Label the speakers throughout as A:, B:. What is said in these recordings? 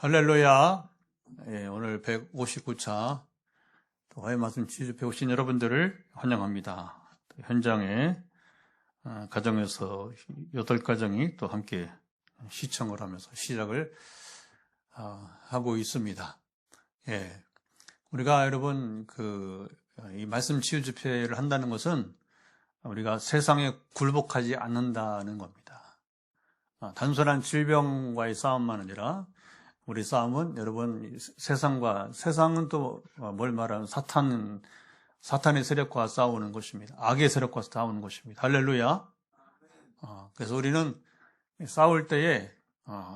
A: 할렐루야. 예, 오늘 159차 화해 말씀 치유집회 오신 여러분들을 환영합니다. 현장에 가정에서 8가정이 또 함께 시청을 하면서 시작을 하고 있습니다. 예, 우리가 여러분 이 말씀 치유집회를 한다는 것은 우리가 세상에 굴복하지 않는다는 겁니다. 단순한 질병과의 싸움만 아니라 우리 싸움은 여러분 세상은 또 뭘 말하는 사탄의 세력과 싸우는 것입니다. 악의 세력과 싸우는 것입니다. 할렐루야. 그래서 우리는 싸울 때에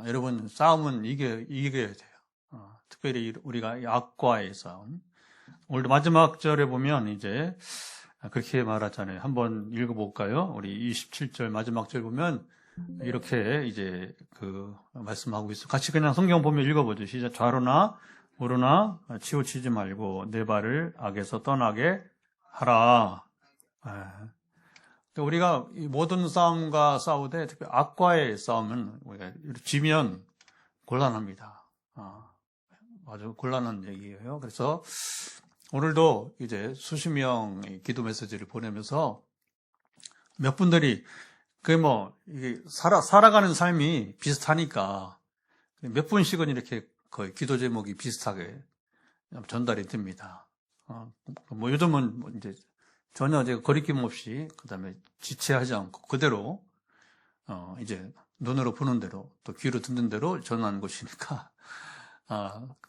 A: 여러분 싸움은 이겨야 돼요. 특별히 우리가 악과의 싸움. 오늘 마지막 절에 보면 이제 그렇게 말하잖아요. 한번 읽어볼까요? 우리 27절 마지막 절 보면 이렇게 이제 말씀하고 있어요. 같이 그냥 성경 보면 읽어보죠. 시작. 좌로나 우로나 치우치지 말고 내 발을 악에서 떠나게 하라. 우리가 이 모든 싸움과 싸우되 특히 악과의 싸움은 우리가 지면 곤란합니다. 아주 곤란한 얘기예요. 그래서 오늘도 이제 수십 명의 기도 메시지를 보내면서 몇 분들이 이게 살아가는 삶이 비슷하니까 몇 분씩은 이렇게 거의 기도 제목이 비슷하게 전달이 됩니다. 요즘은 이제 전혀 제가 거리낌 없이, 그 다음에 지체하지 않고 그대로, 이제 눈으로 보는 대로 또 귀로 듣는 대로 전하는 것이니까,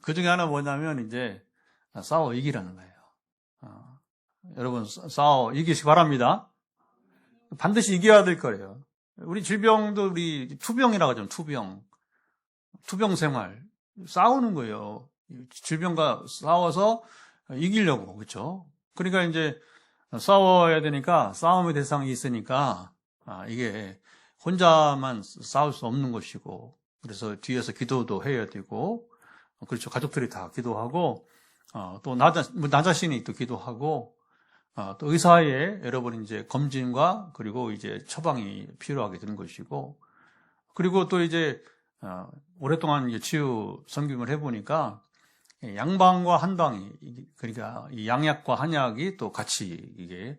A: 그 중에 하나 뭐냐면 이제 싸워 이기라는 거예요. 여러분 싸워 이기시 바랍니다. 반드시 이겨야 될 거예요. 우리 질병도 우리 투병이라고 하죠. 투병 생활. 싸우는 거예요. 질병과 싸워서 이기려고. 그렇죠? 그러니까 이제 싸워야 되니까 싸움의 대상이 있으니까 이게 혼자만 싸울 수 없는 것이고, 그래서 뒤에서 기도도 해야 되고, 그렇죠. 가족들이 다 기도하고, 또 나 자신이 또 기도하고, 또 의사의 여러분 이제 검진과 그리고 이제 처방이 필요하게 되는 것이고, 그리고 또 이제 오랫동안 이제 치유 성경을 해보니까 양방과 한방이, 그러니까 이 양약과 한약이 또 같이 이게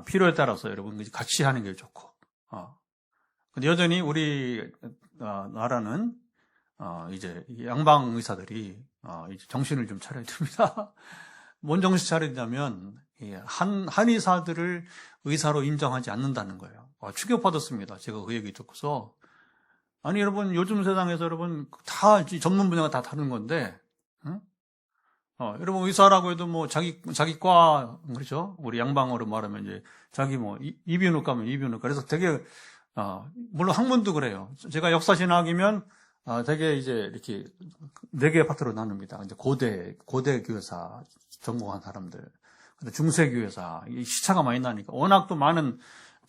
A: 필요에 따라서 여러분 같이 하는 게 좋고, 근데 여전히 우리 나라는 이제 양방 의사들이 이제 정신을 좀 차려야 됩니다. 뭔 정신 차리냐면 한의사들을 의사로 인정하지 않는다는 거예요. 충격받았습니다. 제가 그 얘기 듣고서. 아니 여러분 요즘 세상에서 여러분 다 전문 분야가 다 다른 건데, 응? 여러분 의사라고 해도 뭐 자기 과, 그렇죠? 우리 양방어로 말하면 이제 자기 뭐 이비인후과면 이비인후과. 그래서 되게 물론 학문도 그래요. 제가 역사 진학이면 되게 이제 이렇게 4개 파트로 나눕니다. 이제 고대 교사 전공한 사람들, 중세 교사, 시차가 많이 나니까 워낙 또 많은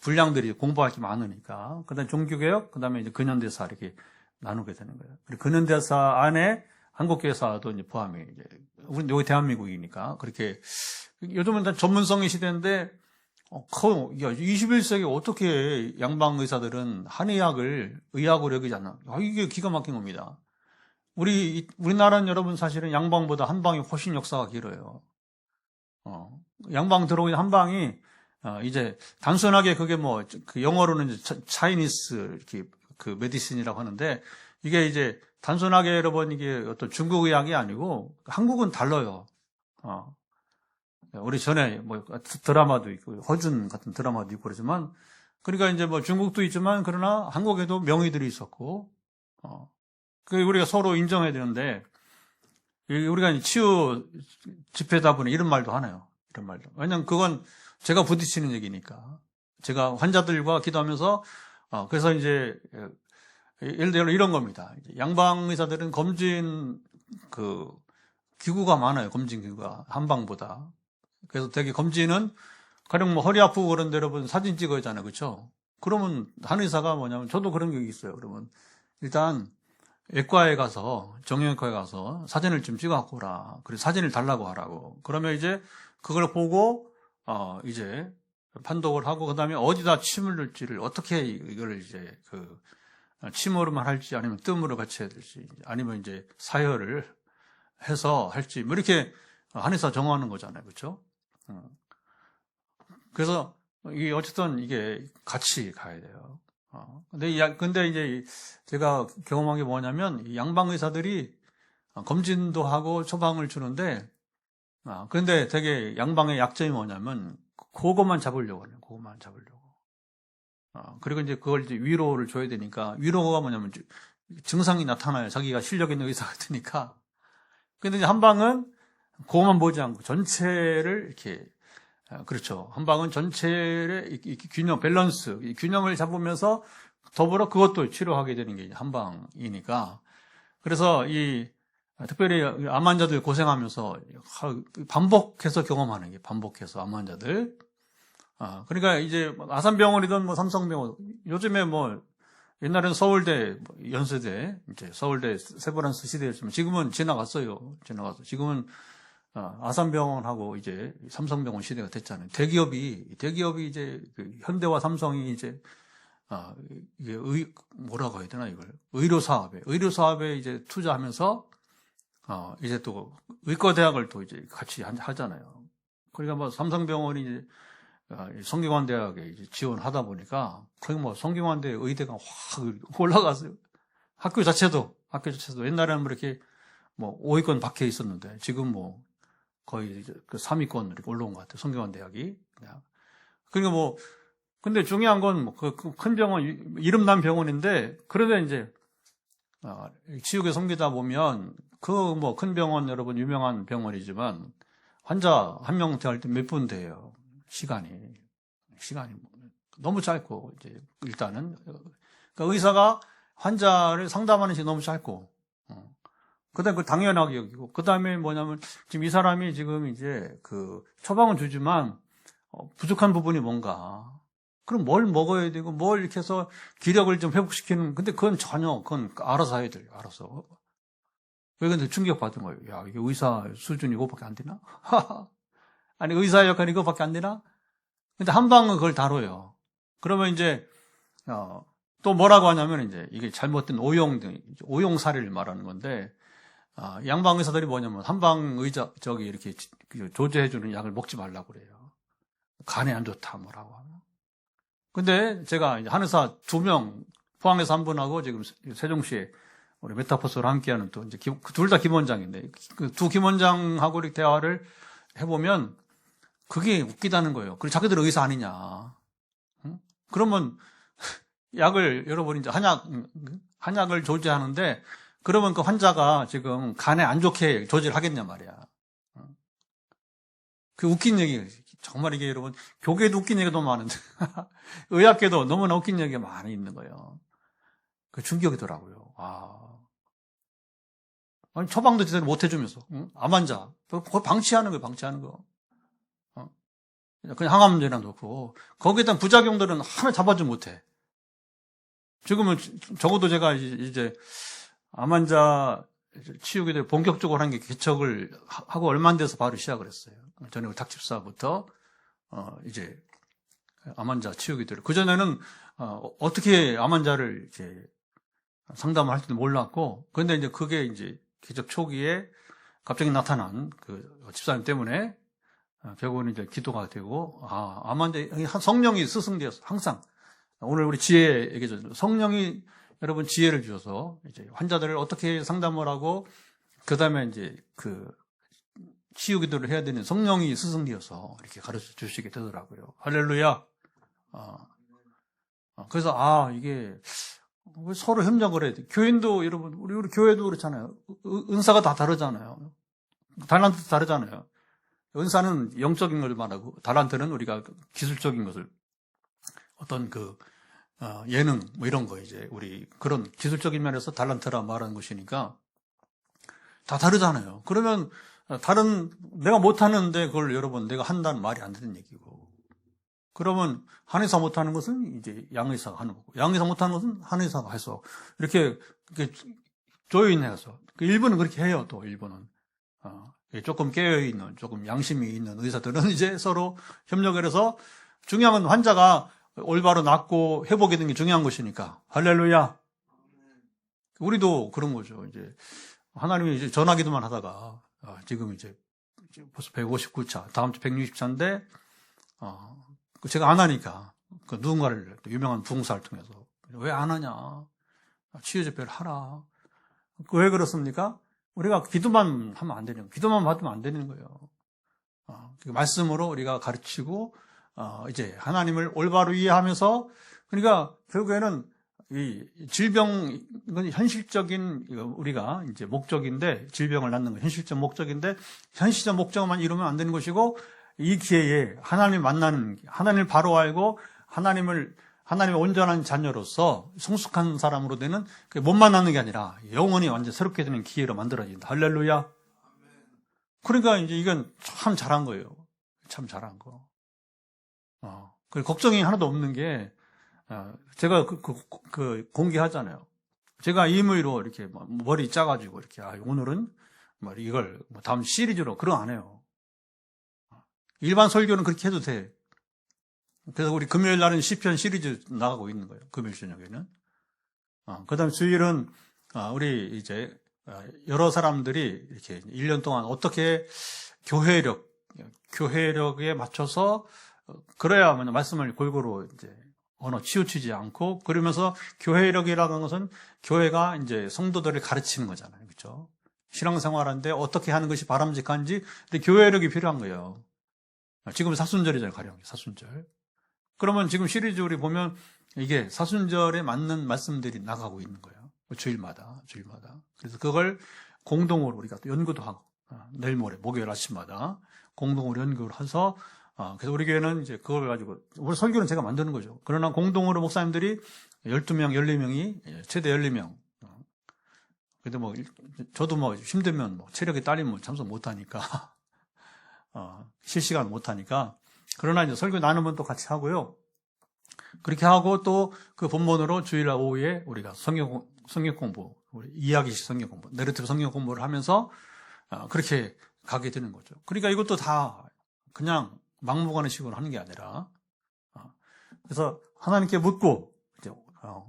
A: 분량들이 공부할 게 많으니까, 그다음에 종교개혁, 그다음에 이제 근현대사 이렇게 나누게 되는 거예요. 그리고 근현대사 안에 한국교사도 이제 포함이 이제 우리 여기 대한민국이니까 그렇게 요즘은 다 전문성의 시대인데 21세기 어떻게 양방 의사들은 한의학을 의학으로 여기지 않나? 이게 기가 막힌 겁니다. 우리나라는 여러분 사실은 양방보다 한방이 훨씬 역사가 길어요. 양방 들어오는 한방이 이제 단순하게 그게 영어로는 이제 차이니스 이렇게 메디신이라고 하는데, 이게 이제 단순하게 여러분 이게 어떤 중국 의학이 아니고 한국은 달라요. 우리 전에 드라마도 있고 허준 같은 드라마도 있고 그러지만, 그러니까 이제 중국도 있지만 그러나 한국에도 명의들이 있었고, 우리가 서로 인정해야 되는데, 우리가 치유 집회다 보니 이런 말도 하네요. 이런 말도. 왜냐면 그건 제가 부딪히는 얘기니까. 제가 환자들과 기도하면서, 그래서 이제, 예를 들어 이런 겁니다. 양방 의사들은 검진, 기구가 많아요. 검진 기구가. 한방보다. 그래서 되게 검진은, 가령 허리 아프고 그런데 여러분 사진 찍어야 하잖아요. 그렇죠? 그러면 한의사가 뭐냐면, 저도 그런 게 있어요. 그러면 일단, 외과에 가서, 정형외과에 가서 사진을 좀 찍어갖고 오라. 그래서 사진을 달라고 하라고. 그러면 이제 그걸 보고, 이제 판독을 하고, 그 다음에 어디다 침을 넣을지를 어떻게 이걸 이제 침으로만 할지 아니면 뜸으로 같이 해야 될지 아니면 이제 사혈을 해서 할지 뭐 이렇게 한의사 정하는 거잖아요. 그렇죠? 그래서 이게 어쨌든 이게 같이 가야 돼요. 근데 이제 제가 경험한 게 뭐냐면 이 양방 의사들이 검진도 하고 처방을 주는데 그런데 되게 양방의 약점이 뭐냐면 그것만 잡으려고 해요. 그것만 잡으려고. 그리고 이제 그걸 이제 위로를 줘야 되니까 위로가 뭐냐면 증상이 나타나요. 자기가 실력 있는 의사 같으니까. 근데 이제 한방은 그것만 보지 않고 전체를 이렇게 그렇죠. 한방은 전체의 균형, 밸런스, 이 균형을 잡으면서 더불어 그것도 치료하게 되는 게 한방이니까. 그래서 특별히 암 환자들 고생하면서 반복해서 경험하는 게 반복해서 암 환자들. 그러니까 이제 아산병원이든 뭐 삼성병원, 요즘에 뭐 옛날에는 서울대, 연세대, 이제 서울대 세브란스 시대였지만 지금은 지나갔어요. 지금은 아산병원하고 이제 삼성병원 시대가 됐잖아요. 대기업이 이제 현대와 삼성이 이제 이게 뭐라고 해야 되나 이걸 의료 사업에 이제 투자하면서 이제 또 의과대학을 또 이제 같이 하잖아요. 그러니까 뭐 삼성병원이 이제 성균관대학에 이제 지원하다 보니까 거기 뭐 성균관대 의대가 확 올라갔어요. 학교 자체도 옛날에는 뭐 이렇게 뭐 5위권 밖에 있었는데 지금 뭐 거의 그 3위권 이렇게 올라온 것 같아요. 성균관대학이. 그러니까 뭐 근데 중요한 건 뭐 그 큰 병원 이름난 병원인데 그런데 이제 치육에 섬기다 보면 그 뭐 큰 병원 여러분 유명한 병원이지만 환자 한 명 대할 때 몇 분 돼요. 시간이 너무 짧고 이제 일단은 그러니까 의사가 환자를 상담하는 시간이 너무 짧고 그다음에 그 당연하게 여기고 그다음에 뭐냐면 지금 이 사람이 지금 이제 그 처방은 주지만 부족한 부분이 뭔가 그럼 뭘 먹어야 되고 뭘 이렇게 해서 기력을 좀 회복시키는 근데 그건 알아서 해야 돼요. 알아서. 왜 근데 충격받은 거예요. 야, 이게 의사 수준이 이거밖에 안 되나? 아니 의사 역할이 이거밖에 안 되나? 근데 한방은 그걸 다뤄요. 그러면 이제 또 뭐라고 하냐면 이제 이게 잘못된 오용 사례를 말하는 건데 양방 의사들이 뭐냐면 한방 저기 이렇게 조제해주는 약을 먹지 말라고 그래요. 간에 안 좋다 뭐라고 하면. 근데 제가 이제 한의사 2명 포항에서 한 분하고 지금 세종시에 우리 메타포스로 함께하는 또 이제 둘 다 김원장인데 그 두 김원장하고 이렇게 대화를 해보면 그게 웃기다는 거예요. 그리고 자기들 의사 아니냐? 응? 그러면 약을 여러분 이제 한약을 조제하는데 그러면 그 환자가 지금 간에 안 좋게 조제를 하겠냐 말이야. 그 웃긴 얘기 정말 이게 여러분 교계도 웃긴 얘기가 너무 많은데 의학계도 너무나 웃긴 얘기가 많이 있는 거예요. 그 충격이더라고요. 아니 처방도 제대로 못 해주면서 암 환자 그걸 방치하는 거. 그냥 항암제나 놓고 거기에 대한 부작용들은 하나 잡아주지 못해. 지금은 적어도 제가 이제 암 환자 치유기를 본격적으로 한 게 개척을 하고 얼마 안 돼서 바로 시작을 했어요. 전에 닥칩사부터 이제 암 환자 치유기들. 그 전에는 어떻게 암 환자를 이제 상담을 할지도 몰랐고, 그런데 이제 그게 이제 개척 초기에 갑자기 나타난 그 집사님 때문에 결국은 이제 기도가 되고, 암 환자 성령이 스승되었어. 항상 오늘 우리 지혜 얘기죠. 성령이 여러분 지혜를 주셔서 이제 환자들을 어떻게 상담을 하고 그 다음에 이제 그 치유 기도를 해야 되는 성령이 스승되어서 이렇게 가르쳐 주시게 되더라고요. 할렐루야. 그래서 이게 서로 협력을 해야 돼. 교인도 여러분 우리 교회도 그렇잖아요. 은사가 다 다르잖아요. 달란트도 다르잖아요. 은사는 영적인 걸 말하고 달란트는 우리가 기술적인 것을 어떤 그 예능 뭐 이런 거 이제 우리 그런 기술적인 면에서 달란트라 말하는 것이니까 다 다르잖아요. 그러면 내가 못하는데 그걸 여러분 내가 한다는 말이 안 되는 얘기고 그러면 한의사 못하는 것은 이제 양의사가 하는 거고 양의사 못하는 것은 한의사가 해서 이렇게 조인해서 일부는 그렇게 해요. 또 일부는 조금 깨어있는 조금 양심이 있는 의사들은 이제 서로 협력을 해서 중요한 건 환자가 올바로 낫고 회복이 되는 게 중요한 것이니까 할렐루야. 우리도 그런 거죠. 이제 하나님이 이제 전화기도만 하다가 지금 이제 벌써 159차, 다음 주 160차인데 제가 안 하니까 그 누군가를 유명한 부흥사를 통해서 왜 안 하냐? 치유 집회를 하라. 왜 그렇습니까? 우리가 기도만 하면 안 되는 거예요. 기도만 받으면 안 되는 거예요. 말씀으로 우리가 가르치고 이제 하나님을 올바로 이해하면서 그러니까 결국에는 이 질병 이건 현실적인 우리가 이제 목적인데 질병을 낳는 건 현실적 목적인데 현실적 목적만 이루면 안 되는 것이고 이 기회에 하나님 만나는 하나님을 바로 알고 하나님의 온전한 자녀로서 성숙한 사람으로 되는 못 만나는 게 아니라 영원히 완전 새롭게 되는 기회로 만들어진다. 할렐루야. 그러니까 이제 이건 참 잘한 거예요. 참 잘한 거. 걱정이 하나도 없는 게 제가 공개하잖아요. 제가 임의로 이렇게 머리 짜가지고 이렇게 오늘은 이걸 다음 시리즈로 그런 안 해요. 일반 설교는 그렇게 해도 돼. 그래서 우리 금요일 날은 시편 시리즈 나가고 있는 거예요. 금요일 저녁에는. 그 다음 주일은 우리 이제 여러 사람들이 이렇게 1년 동안 어떻게 교회력에 맞춰서 그래야 말씀을 골고루 이제 치우치지 않고 그러면서 교회력이라는 것은 교회가 이제 성도들을 가르치는 거잖아요. 그렇죠? 신앙생활하는데 어떻게 하는 것이 바람직한지 교회력이 필요한 거예요. 지금 사순절이잖아요. 가령 사순절. 그러면 지금 시리즈 우리 보면 이게 사순절에 맞는 말씀들이 나가고 있는 거예요. 주일마다. 그래서 그걸 공동으로 우리가 또 연구도 하고 내일 모레 목요일 아침마다 공동으로 연구를 해서 그래서 우리 교회는 이제 그걸 가지고 우리 설교는 제가 만드는 거죠. 그러나 공동으로 목사님들이 12명, 14명이 최대 14명. 근데 저도 힘들면 체력이 딸리면 참석 못 하니까 실시간 못 하니까 그러나 이제 설교 나누면 또 같이 하고요. 그렇게 하고 또 그 본문으로 주일날 오후에 우리가 성경 공부, 우리 이야기식 성경 공부, 내러티브 성경 공부를 하면서 그렇게 가게 되는 거죠. 그러니까 이것도 다 그냥 막무가내 식으로 하는 게 아니라 그래서 하나님께 묻고 이제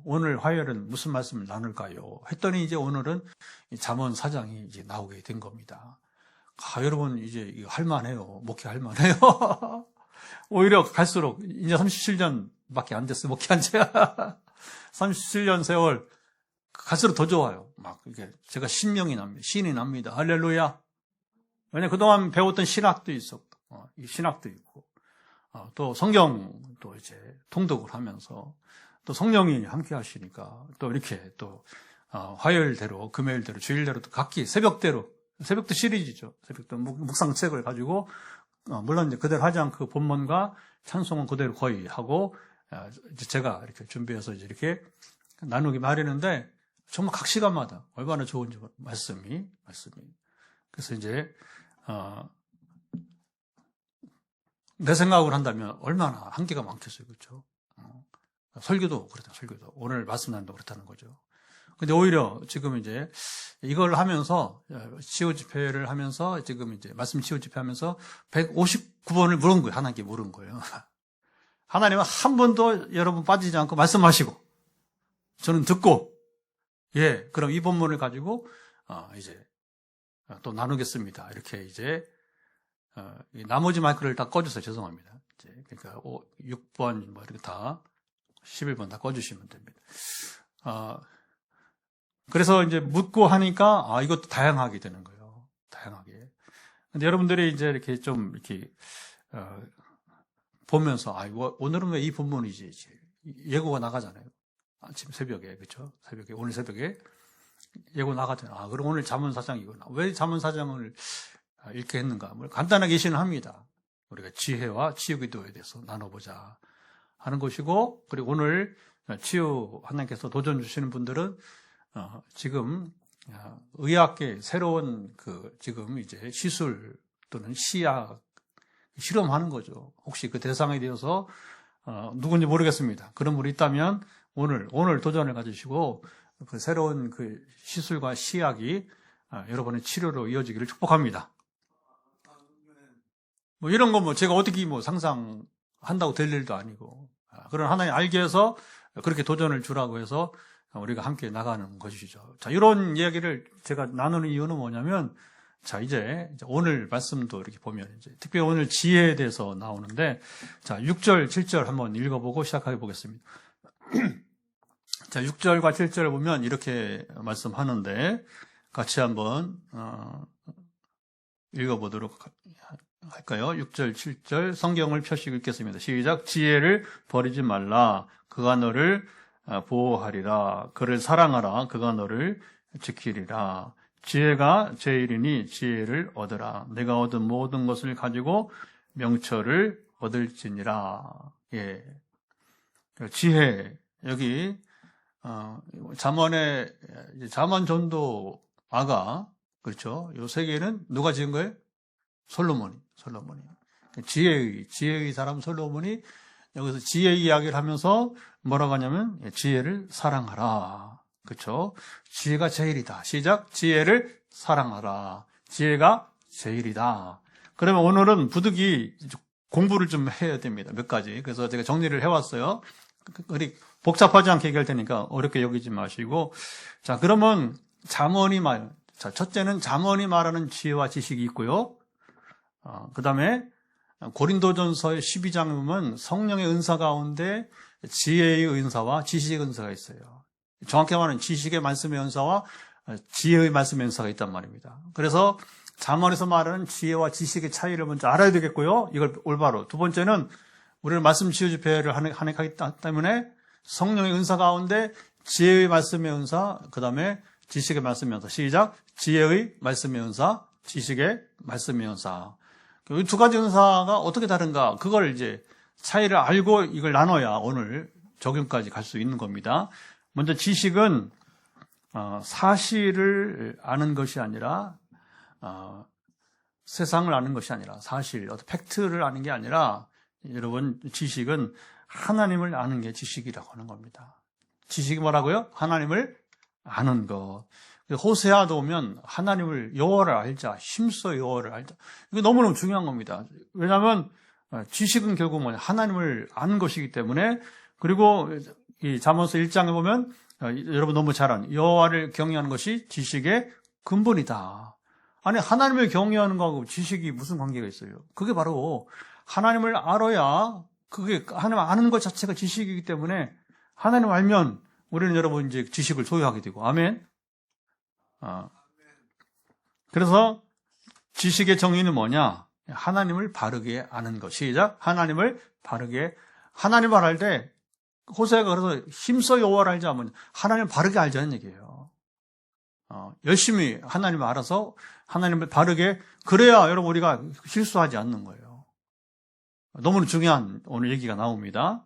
A: 오늘 화요일은 무슨 말씀을 나눌까요? 했더니 이제 오늘은 잠언 4장이 이제 나오게 된 겁니다. 여러분 이제 이거 할만해요. 목회할 만해요. 오히려 갈수록 이제 37년밖에 안 됐어요. 목회한 지가 37년 세월 갈수록 더 좋아요. 이게 제가 신이 납니다. 할렐루야. 왜냐 그동안 배웠던 신학도 있었고 신학도 있고 또 성경도 이제 통독을 하면서 또 성령이 함께 하시니까 또 이렇게 또 화요일대로 금요일대로 주일대로 또 각기 새벽도 시리즈죠. 새벽도 묵상책을 가지고 물론 이제 그대로 하지 않고 본문과 찬송은 그대로 거의 하고 이제 제가 이렇게 준비해서 이제 이렇게 나누기 마련인데 정말 각 시간마다 얼마나 좋은지 말씀이 그래서 이제 내 생각으로 한다면 얼마나 한계가 많겠어요. 그렇죠? 설교도 그렇다. 설교도 오늘 말씀 나눈도 그렇다는 거죠. 근데 오히려 지금 이제 이걸 하면서 치유 집회를 하면서 지금 이제 말씀 치유 집회 하면서 159번을 물은 거예요. 하나님께 물은 거예요. 하나님은 한 번도 여러분 빠지지 않고 말씀하시고 저는 듣고 그럼 이 본문을 가지고 이제 또 나누겠습니다. 이렇게 이제 나머지 마이크를 다 꺼주세요. 죄송합니다. 이제 그러니까 6번 이렇게 다 11번 다 꺼주시면 됩니다. 그래서 이제 묻고 하니까 이것도 다양하게 되는 거예요. 다양하게. 근데 여러분들이 이제 이렇게 좀 이렇게 보면서 오늘은 왜 이 본문이지? 예고가 나가잖아요. 아침 새벽에 그렇죠? 오늘 새벽에 예고 나가잖아요. 그럼 오늘 잠언 4장이구나. 왜 잠언 4장을 읽게 했는가? 간단하게 신합니다. 우리가 지혜와 치유 기도에 대해서 나눠보자 하는 것이고, 그리고 오늘 치유 하나님께서 도전 주시는 분들은 지금 의학계 새로운 지금 이제 시술 또는 시약 실험하는 거죠. 혹시 그 대상에 대해서 누군지 모르겠습니다. 그런 분이 있다면 오늘 도전을 가지시고 그 새로운 그 시술과 시약이 여러분의 치료로 이어지기를 축복합니다. 이런 거 제가 어떻게 상상한다고 될 일도 아니고 그런 하나님 알게 해서 그렇게 도전을 주라고 해서 우리가 함께 나가는 것이죠. 자, 이런 이야기를 제가 나누는 이유는 뭐냐면, 자, 이제 오늘 말씀도 이렇게 보면, 이제 특별히 오늘 지혜에 대해서 나오는데, 자, 6절, 7절 한번 읽어보고 시작해 보겠습니다. 자, 6절과 7절을 보면 이렇게 말씀하는데, 같이 한번, 읽어보도록 할까요? 6절, 7절 성경을 펴시고 읽겠습니다. 시작. 지혜를 버리지 말라. 그가 너를 보호하리라. 그를 사랑하라. 그가 너를 지키리라. 지혜가 제일이니 지혜를 얻으라. 내가 얻은 모든 것을 가지고 명철을 얻을지니라. 예. 지혜. 여기, 잠언 전도아가, 그렇죠. 요 세 개는 누가 지은 거예요? 솔로몬이. 지혜의 사람 솔로몬이 여기서 지혜 이야기를 하면서 뭐라고 하냐면, 지혜를 사랑하라. 그렇죠? 지혜가 제일이다. 시작. 지혜를 사랑하라. 지혜가 제일이다. 그러면 오늘은 부득이 공부를 좀 해야 됩니다. 몇 가지. 그래서 제가 정리를 해왔어요. 그리 복잡하지 않게 얘기할 테니까 어렵게 여기지 마시고. 자, 그러면 자, 첫째는 잠언이 말하는 지혜와 지식이 있고요. 그 다음에 고린도전서의 12장에 보면 성령의 은사 가운데 지혜의 은사와 지식의 은사가 있어요. 정확히 말하면 지식의 말씀의 은사와 지혜의 말씀의 은사가 있단 말입니다. 그래서 잠언에서 말하는 지혜와 지식의 차이를 먼저 알아야 되겠고요. 이걸 올바로. 두 번째는 우리는 말씀 치유 집회를 하기 때문에 성령의 은사 가운데 지혜의 말씀의 은사, 그 다음에 지식의 말씀의 은사. 시작. 지혜의 말씀의 은사, 지식의 말씀의 은사. 이 두 가지 은사가 어떻게 다른가? 그걸 이제 차이를 알고 이걸 나눠야 오늘 적용까지 갈 수 있는 겁니다. 먼저 지식은 사실을 아는 것이 아니라 세상을 아는 것이 아니라 사실, 어떤 팩트를 아는 게 아니라 여러분 지식은 하나님을 아는 게 지식이라고 하는 겁니다. 지식이 뭐라고요? 하나님을 아는 것. 호세아도 보면 하나님을 여호와를 알자, 힘써 여호와를 알자. 이거 너무너무 중요한 겁니다. 왜냐하면 지식은 결국 뭐냐? 하나님을 아는 것이기 때문에. 그리고 이 잠언서 1장에 보면 여러분 너무 잘 아는 여호와를 경외하는 것이 지식의 근본이다. 아니 하나님을 경외하는 거하고 지식이 무슨 관계가 있어요? 그게 바로 하나님을 알아야 그게 하나님 아는 것 자체가 지식이기 때문에 하나님 알면 우리는 여러분 이제 지식을 소유하게 되고 아멘. 그래서 지식의 정의는 뭐냐? 하나님을 바르게 아는 것. 시작. 하나님을 알 때 호세아가 그래서 힘써 여호와를 알자 하면 하나님을 바르게 알자는 얘기예요. 열심히 하나님을 알아서 하나님을 바르게 그래야 여러분 우리가 실수하지 않는 거예요. 너무 중요한 오늘 얘기가 나옵니다.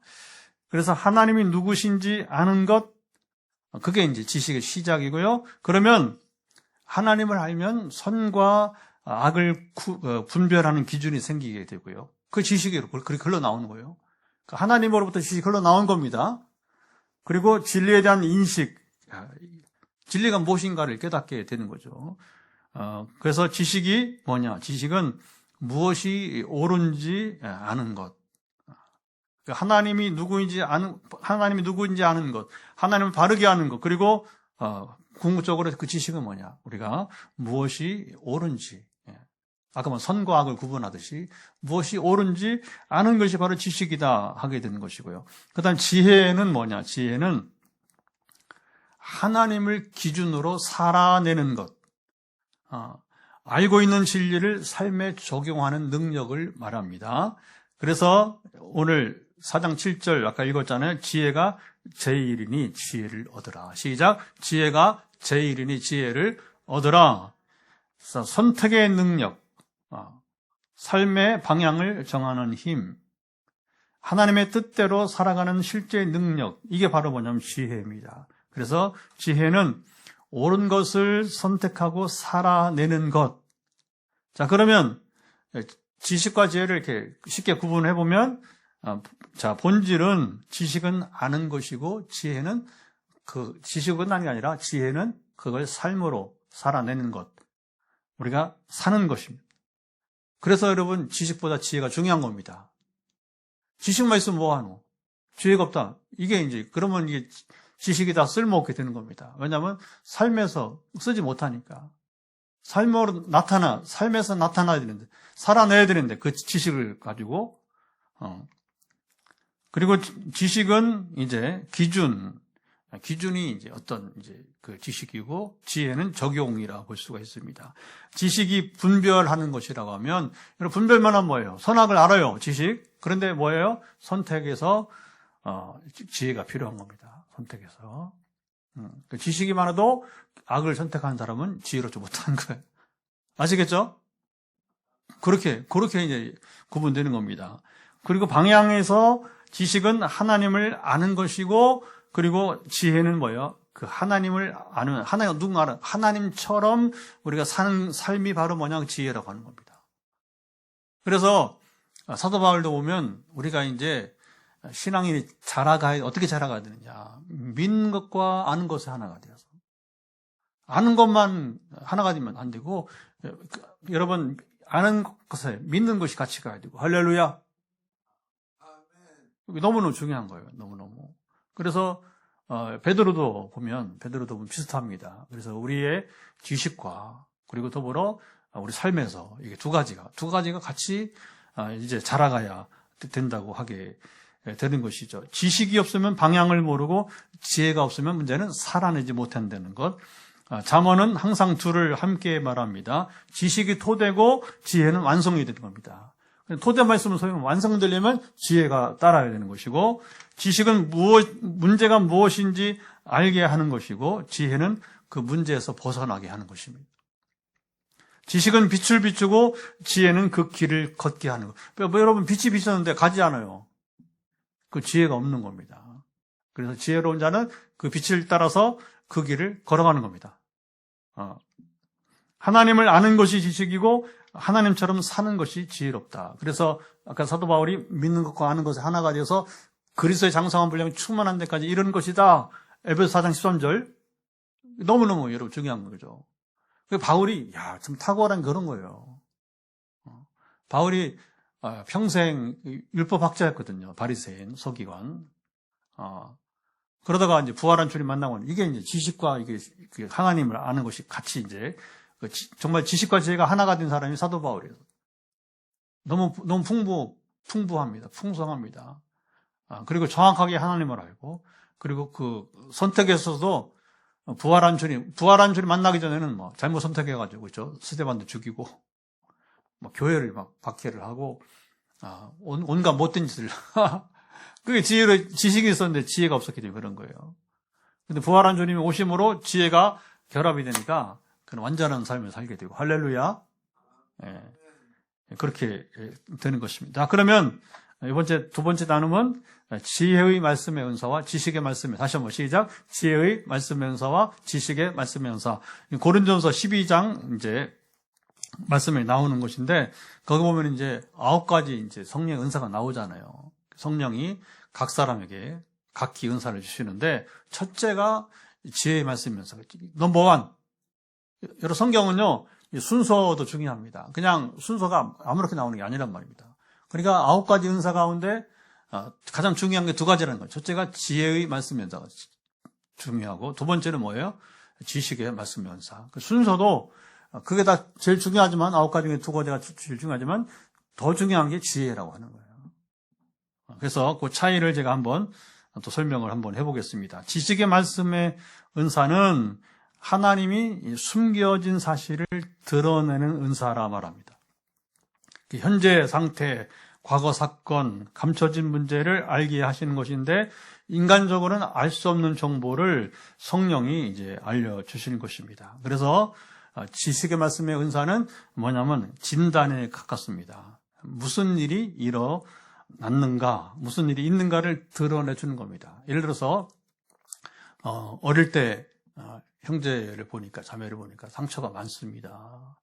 A: 그래서 하나님이 누구신지 아는 것, 그게 이제 지식의 시작이고요. 그러면 하나님을 알면 선과 악을 분별하는 기준이 생기게 되고요. 그 지식이 그렇게 흘러나오는 거예요. 하나님으로부터 지식이 흘러나온 겁니다. 그리고 진리에 대한 인식, 진리가 무엇인가를 깨닫게 되는 거죠. 그래서 지식이 뭐냐? 지식은 무엇이 옳은지 아는 것. 하나님이 누구인지 아는 것, 하나님을 바르게 아는 것, 그리고 궁극적으로 그 지식은 뭐냐? 우리가 무엇이 옳은지, 아까 선과 악을 구분하듯이 무엇이 옳은지 아는 것이 바로 지식이다 하게 되는 것이고요. 그 다음 지혜는 뭐냐? 지혜는 하나님을 기준으로 살아내는 것, 알고 있는 진리를 삶에 적용하는 능력을 말합니다. 그래서 오늘 4장 7절 아까 읽었잖아요. 지혜가 제일이니 지혜를 얻으라. 시작. 지혜가 제일이니 지혜를 얻으라. 선택의 능력, 삶의 방향을 정하는 힘, 하나님의 뜻대로 살아가는 실제 능력, 이게 바로 뭐냐면 지혜입니다. 그래서 지혜는 옳은 것을 선택하고 살아내는 것. 자, 그러면 지식과 지혜를 이렇게 쉽게 구분해 보면, 자, 본질은 지식은 아는 것이고, 지혜는 지식은 아는 게 아니라 지혜는 그걸 삶으로 살아내는 것. 우리가 사는 것입니다. 그래서 여러분, 지식보다 지혜가 중요한 겁니다. 지식만 있으면 뭐하노? 지혜가 없다. 그러면 이게 지식이 다 쓸모없게 되는 겁니다. 왜냐하면 삶에서 쓰지 못하니까. 삶에서 나타나야 되는데, 살아내야 되는데, 그 지식을 가지고, 그리고 지식은 이제 기준이 이제 어떤 이제 그 지식이고, 지혜는 적용이라고 볼 수가 있습니다. 지식이 분별하는 것이라고 하면, 분별만 하면 뭐예요? 선악을 알아요, 지식. 그런데 뭐예요? 선택에서, 지혜가 필요한 겁니다. 선택에서. 그 지식이 많아도 악을 선택하는 사람은 지혜롭지 못하는 거예요. 아시겠죠? 그렇게 이제 구분되는 겁니다. 그리고 방향에서 지식은 하나님을 아는 것이고, 그리고 지혜는 뭐예요? 그 하나님을 아는, 누군가 알아? 하나님처럼 우리가 사는 삶이 바로 뭐냐? 지혜라고 하는 겁니다. 그래서 사도 바울도 보면 우리가 이제 신앙이 어떻게 자라가야 되느냐. 믿는 것과 아는 것이 하나가 되어서. 아는 것만 하나가 되면 안 되고, 여러분, 아는 것에 믿는 것이 같이 가야 되고, 할렐루야. 너무너무 중요한 거예요. 너무너무. 그래서, 베드로도 보면 비슷합니다. 그래서 우리의 지식과, 그리고 더불어 우리 삶에서 이게 두 가지가 같이 이제 자라가야 된다고 하게 되는 것이죠. 지식이 없으면 방향을 모르고 지혜가 없으면 문제는 살아내지 못한다는 것. 잠언은 항상 둘을 함께 말합니다. 지식이 토대고 지혜는 완성이 되는 겁니다. 토대만 있으면 소용, 완성되려면 지혜가 따라야 되는 것이고, 지식은 문제가 무엇인지 알게 하는 것이고, 지혜는 그 문제에서 벗어나게 하는 것입니다. 지식은 빛을 비추고 지혜는 그 길을 걷게 하는 것. 여러분, 빛이 비쳤는데 가지 않아요. 그 지혜가 없는 겁니다. 그래서 지혜로운 자는 그 빛을 따라서 그 길을 걸어가는 겁니다. 하나님을 아는 것이 지식이고 하나님처럼 사는 것이 지혜롭다. 그래서 아까 사도 바울이 믿는 것과 아는 것이 하나가 되어서 그리스도의 장성한 분량이 충만한 데까지 이런 것이다. 에베소 4장 13절. 너무너무 여러분 중요한 거죠. 바울이 좀 탁월한 그런 거예요. 바울이 평생 율법학자였거든요. 바리새인, 서기관. 그러다가 이제 부활한 주님 만나고 이게 이제 지식과 이게 하나님을 아는 것이 같이 이제 정말 지식과 지혜가 하나가 된 사람이 사도 바울이에요. 너무 풍부합니다. 풍성합니다. 그리고 정확하게 하나님을 알고, 그리고 그 선택에서도 부활한 주님 만나기 전에는 뭐 잘못 선택해가지고, 그죠? 스데반도 죽이고, 뭐 교회를 막 박해를 하고, 온갖 못된 짓을. 그게 지식이 있었는데 지혜가 없었기 때문에 그런 거예요. 근데 부활한 주님이 오심으로 지혜가 결합이 되니까, 그는 완전한 삶을 살게 되고, 할렐루야. 예, 그렇게 되는 것입니다. 그러면 두 번째 나눔은 지혜의 말씀의 은사와 지식의 말씀의, 다시 한번 시작. 지혜의 말씀의 은사와 지식의 말씀의 은사. 고린도전서 12장 이제 말씀에 나오는 것인데, 거기 보면 이제 9가지 이제 성령의 은사가 나오잖아요. 성령이 각 사람에게 각기 은사를 주시는데, 첫째가 지혜의 말씀의 은사. 넘버 1. 여러 성경은요, 순서도 중요합니다. 그냥 순서가 아무렇게 나오는 게 아니란 말입니다. 그러니까 9가지 은사 가운데 가장 중요한 게 2가지라는 거예요. 첫째가 지혜의 말씀의 은사가 중요하고, 두 번째는 뭐예요? 지식의 말씀의 은사. 그 순서도 그게 다 제일 중요하지만, 9가지 중에 2가지가 제일 중요하지만, 더 중요한 게 지혜라고 하는 거예요. 그래서 그 차이를 제가 한번 또 설명을 한번 해보겠습니다. 지식의 말씀의 은사는 하나님이 숨겨진 사실을 드러내는 은사라 말합니다. 현재 상태, 과거 사건, 감춰진 문제를 알게 하시는 것인데, 인간적으로는 알 수 없는 정보를 성령이 이제 알려주시는 것입니다. 그래서 지식의 말씀의 은사는 뭐냐면 진단에 가깝습니다. 무슨 일이 일어났는가, 무슨 일이 있는가를 드러내주는 겁니다. 예를 들어서 어릴 때 형제를 보니까, 자매를 보니까 상처가 많습니다.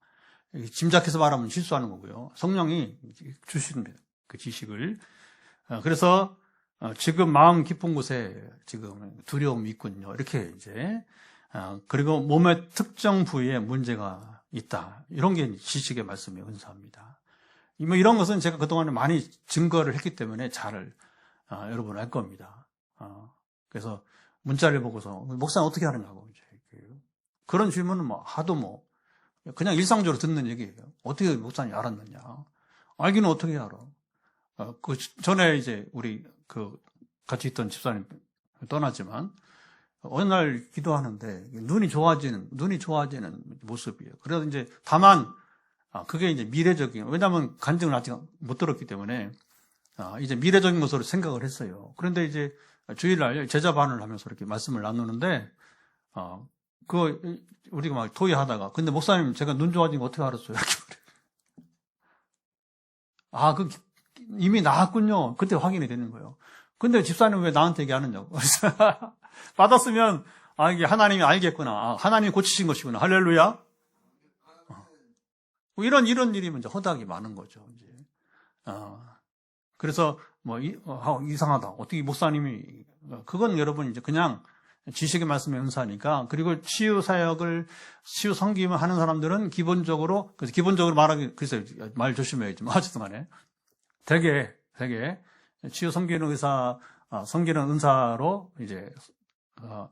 A: 짐작해서 말하면 실수하는 거고요. 성령이 주시는 그 지식을. 그래서 지금 마음 깊은 곳에 지금 두려움이 있군요. 이렇게 이제, 그리고 몸의 특정 부위에 문제가 있다. 이런 게 지식의 말씀의 은사입니다. 뭐 이런 것은 제가 그동안에 많이 증거를 했기 때문에 잘 여러분 알 겁니다. 그래서 문자를 보고서 목사님 어떻게 하느냐고 이제 그런 질문은 뭐 하도 그냥 일상적으로 듣는 얘기예요. 어떻게 목사님 알았느냐? 알기는 어떻게 알아? 그 전에 이제 우리 같이 있던 집사님 떠났지만 어느 날 기도하는데 눈이 좋아지는 모습이에요. 그래서 이제 다만 그게 이제 미래적인, 왜냐하면 간증을 아직 못 들었기 때문에 이제 미래적인 것으로 생각을 했어요. 그런데 이제 주일날 제자반을 하면서 이렇게 말씀을 나누는데 우리가 막 토의하다가 근데 목사님 제가 눈 좋아진 거 어떻게 알았어요? 이렇게 말해요. 이미 나았군요. 그때 확인이 되는 거예요. 근데 집사님 왜 나한테 얘기하느냐고. 받았으면 이게 하나님이 알겠구나. 하나님이 고치신 것이구나. 할렐루야. 이런 일이 이제 허다하게 많은 거죠. 이제. 그래서 이상하다. 어떻게 목사님이 그건 여러분 이제 그냥 지식의 말씀의 은사니까. 그리고 치유 사역을 치유 섬김을 하는 사람들은 기본적으로 그래서 말 조심해야지. 어쨌든 간에 되게 치유 섬기는 섬기는 은사로 이제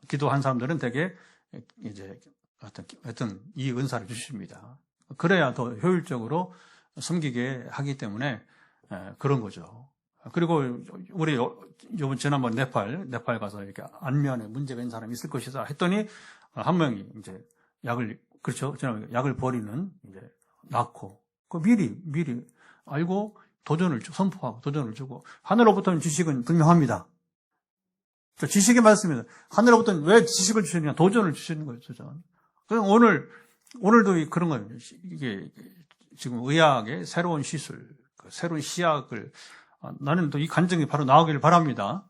A: 기도한 사람들은 되게 이제 하여튼 이 은사를 주십니다. 그래야 더 효율적으로 섬기게 하기 때문에 그런 거죠. 그리고 우리 지난번 네팔 가서 이렇게 안면에 문제가 있는 사람이 있을 것이다 했더니 한 명이 이제 약을 버리는 이제 낳고 미리 알고 선포하고 도전을 주고 하늘로부터는 지식은 분명합니다. 지식의 말씀입니다. 하늘로부터는 왜 지식을 주시느냐? 도전을 주시는 거예요, 도전. 그럼 오늘도 그런 거예요. 이게 지금 의학의 새로운 시술, 새로운 시약을 나는 또 이 간증이 바로 나오기를 바랍니다.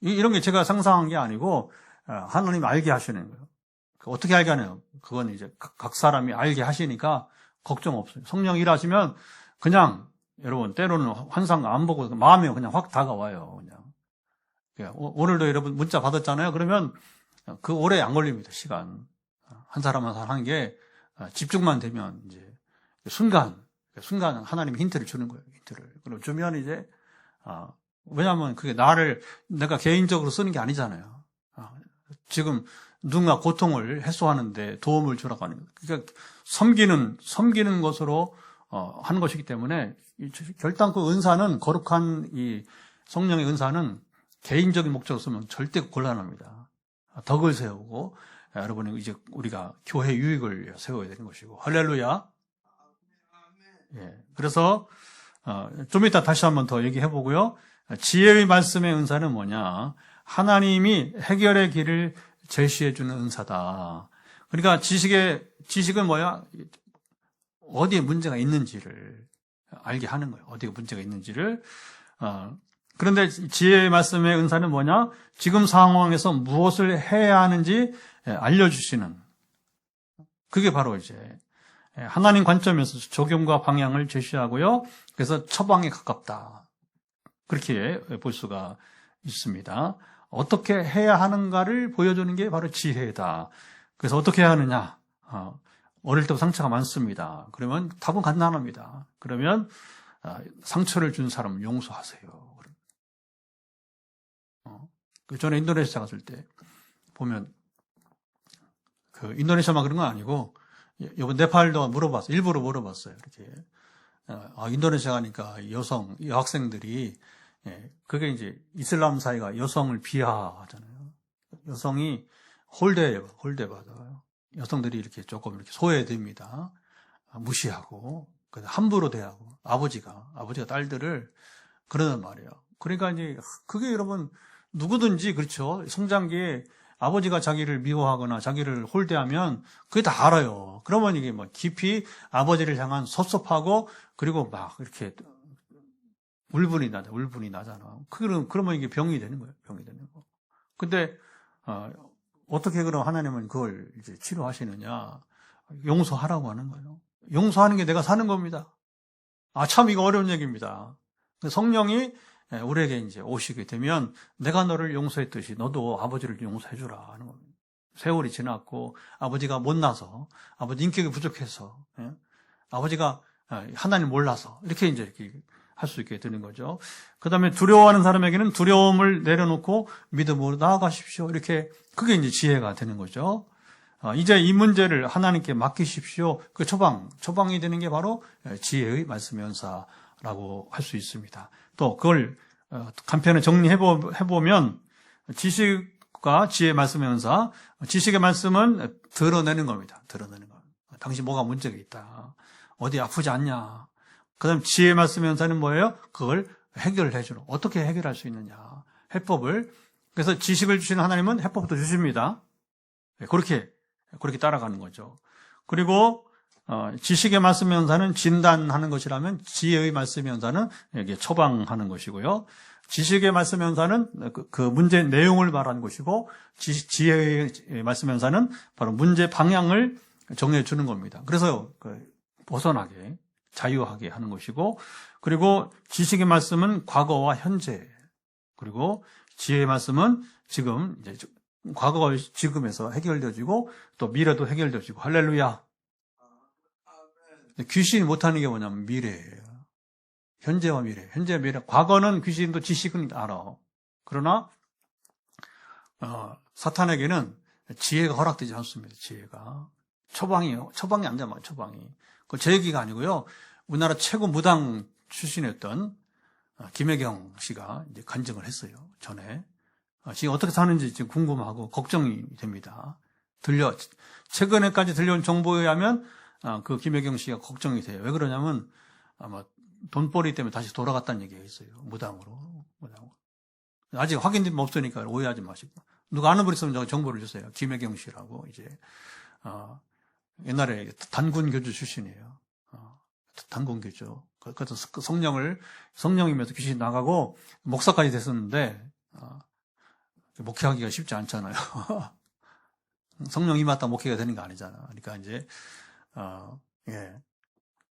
A: 이런 게 제가 상상한 게 아니고 하나님 알게 하시는 거예요. 어떻게 알게 하냐요? 그건 이제 각 사람이 알게 하시니까 걱정 없어요. 성령 일하시면 그냥 여러분 때로는 환상 안 보고 마음에 그냥 확 다가와요. 그냥 오늘도 여러분 문자 받았잖아요. 그러면 그 오래 안 걸립니다. 시간 한 사람 하는 게 집중만 되면 이제 순간 하나님이 힌트를 주는 거예요. 그리고 주면 이제 왜냐하면 그게 내가 개인적으로 쓰는 게 아니잖아요. 지금 누군가 고통을 해소하는데 도움을 주라고 하는 거예요. 그러니까 섬기는 것으로 하는 것이기 때문에 결단코 은사는 거룩한 이 성령의 은사는 개인적인 목적으로 쓰면 절대 곤란합니다. 덕을 세우고 여러분이 이제 우리가 교회 유익을 세워야 되는 것이고 할렐루야. 예. 그래서 좀 이따 다시 한번 더 얘기해 보고요. 지혜의 말씀의 은사는 뭐냐? 하나님이 해결의 길을 제시해 주는 은사다. 그러니까 지식은 뭐야? 어디에 문제가 있는지를 알게 하는 거예요. 어디에 문제가 있는지를. 그런데 지혜의 말씀의 은사는 뭐냐? 지금 상황에서 무엇을 해야 하는지 알려주시는. 그게 바로 이제 하나님 관점에서 적용과 방향을 제시하고요. 그래서 처방에 가깝다. 그렇게 볼 수가 있습니다. 어떻게 해야 하는가를 보여주는 게 바로 지혜다. 그래서 어떻게 해야 하느냐? 어릴 때부터 상처가 많습니다. 그러면 답은 간단합니다. 그러면 상처를 준 사람을 용서하세요. 그 전에 인도네시아 갔을 때 보면 인도네시아만 그런 건 아니고 이번 네팔도 일부러 물어봤어요. 이렇게 인도네시아 가니까 여학생들이 그게 이제 이슬람 사회가 여성을 비하하잖아요. 여성이 홀대받아요. 여성들이 이렇게 조금 이렇게 소외됩니다. 무시하고 함부로 대하고 아버지가 딸들을 그러는 말이에요. 그러니까 이제 그게 여러분 누구든지 그렇죠. 성장기에 아버지가 자기를 미워하거나 자기를 홀대하면 그게 다 알아요. 그러면 이게 깊이 아버지를 향한 섭섭하고 그리고 막 이렇게 울분이 나잖아. 그러면 이게 병이 되는 거예요. 병이 되는 거. 근데 어떻게 그럼 하나님은 그걸 이제 치료하시느냐? 용서하라고 하는 거예요. 용서하는 게 내가 사는 겁니다. 참 이거 어려운 얘기입니다. 성령이 우리에게 이제 오시게 되면 내가 너를 용서했듯이 너도 아버지를 용서해주라 하는 겁니다. 세월이 지났고 아버지가 못나서 아버지 인격이 부족해서 아버지가 하나님 몰라서 이렇게 이제 할 수 있게 되는 거죠. 그 다음에 두려워하는 사람에게는 두려움을 내려놓고 믿음으로 나아가십시오. 이렇게 그게 이제 지혜가 되는 거죠. 이제 이 문제를 하나님께 맡기십시오. 그 처방이 되는 게 바로 지혜의 말씀 연사라고 할 수 있습니다. 또 그걸 간편에 정리해보면 지식과 지혜의 말씀 연사, 지식의 말씀은 드러내는 겁니다. 드러내는 거. 당신 뭐가 문제가 있다. 어디 아프지 않냐. 그 다음 지혜의 말씀 연사는 뭐예요? 그걸 해결해 주는. 어떻게 해결할 수 있느냐. 해법을. 그래서 지식을 주시는 하나님은 해법도 주십니다. 그렇게 따라가는 거죠. 그리고 지식의 말씀 연사는 진단하는 것이라면 지혜의 말씀 연사는 이게 처방하는 것이고요. 지식의 말씀 연사는 그 문제 내용을 말하는 것이고 지혜의 말씀 연사는 바로 문제 방향을 정해 주는 겁니다. 그래서 벗어나게 자유하게 하는 것이고, 그리고 지식의 말씀은 과거와 현재, 그리고 지혜의 말씀은 지금 이제 과거가 지금에서 해결되어지고 또 미래도 해결되어지고. 할렐루야. 귀신이 못하는 게 뭐냐면 미래예요. 현재와 미래. 현재와 미래. 과거는 귀신도 지식은 알아. 그러나 사탄에게는 지혜가 허락되지 않습니다. 지혜가. 처방이 안 잡아요. 처방이. 그 제 얘기가 아니고요. 우리나라 최고 무당 출신이었던 김혜경 씨가 이제 간증을 했어요. 전에. 지금 어떻게 사는지 지금 궁금하고 걱정이 됩니다. 최근에까지 들려온 정보에 의하면 그 김혜경 씨가 걱정이 돼요. 왜 그러냐면 아마 돈벌이 때문에 다시 돌아갔다는 얘기가 있어요. 무당으로. 아직 확인된 거 없으니까 오해하지 마시고. 누가 아는 분 있으면 정보를 주세요. 김혜경 씨라고 이제 옛날에 단군 교주 출신이에요. 단군 교주. 그래서 성령이면서 귀신이 나가고 목사까지 됐었는데 목회하기가 쉽지 않잖아요. 성령 임했다 목회가 되는 거 아니잖아. 그러니까 이제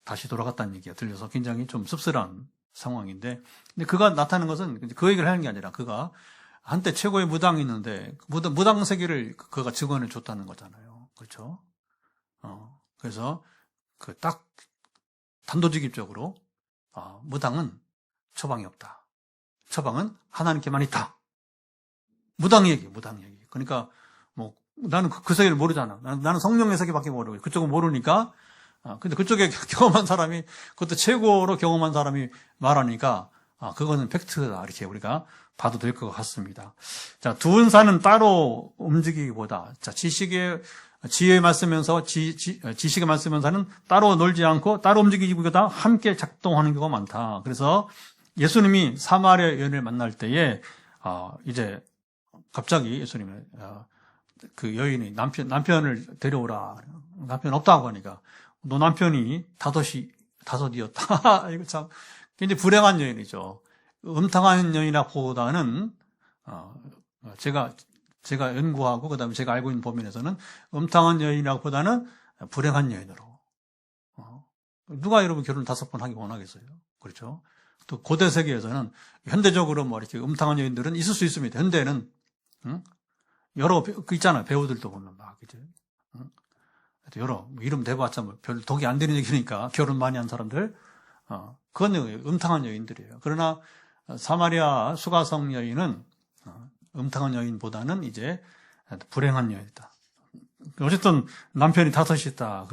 A: 다시 돌아갔다는 얘기가 들려서 굉장히 좀 씁쓸한 상황인데, 근데 그가 나타나는 것은 그 얘기를 하는 게 아니라 그가 한때 최고의 무당이 있는데 무당 세계를 그가 증언해 줬다는 거잖아요. 그렇죠? 그래서 딱 단도직입적으로 무당은 처방이 없다. 처방은 하나님께만 있다. 무당 얘기. 그러니까 뭐 나는 그 세계를 모르잖아. 나는 성령의 세계밖에 모르고 그쪽은 모르니까. 근데 그쪽에 경험한 사람이, 그것도 최고로 경험한 사람이 말하니까 그거는 팩트다. 이렇게 우리가 봐도 될 것 같습니다. 자, 두 은사는 따로 움직이기보다, 자, 지혜의 말씀면서 지식의 말씀면서는 따로 놀지 않고 따로 움직이기보다 함께 작동하는 경우가 많다. 그래서 예수님이 사마리아 여인을 만날 때에 이제 갑자기 예수님이 그 여인이 남편을 데려오라. 남편 없다고 하니까 너 남편이 다섯이었다. 이거 참 굉장히 불행한 여인이죠. 음탕한 여인보다는 제가 연구하고 그다음에 제가 알고 있는 범위에서는 음탕한 여인보다는 불행한 여인으로. 누가 여러분 결혼 5번 하기 원하겠어요? 그렇죠? 또 고대 세계에서는 현대적으로 뭐 이렇게 음탕한 여인들은 있을 수 있습니다. 현대는 여러 있잖아요. 배우들도 보면 막 이제 여러 이름 대봤자 뭐 별 덕이 안 되는 얘기니까 결혼 많이 한 사람들 그건 음탕한 여인들이에요. 그러나 사마리아 수가성 여인은 음탕한 여인보다는 이제 불행한 여인이다. 어쨌든 남편이 5이다.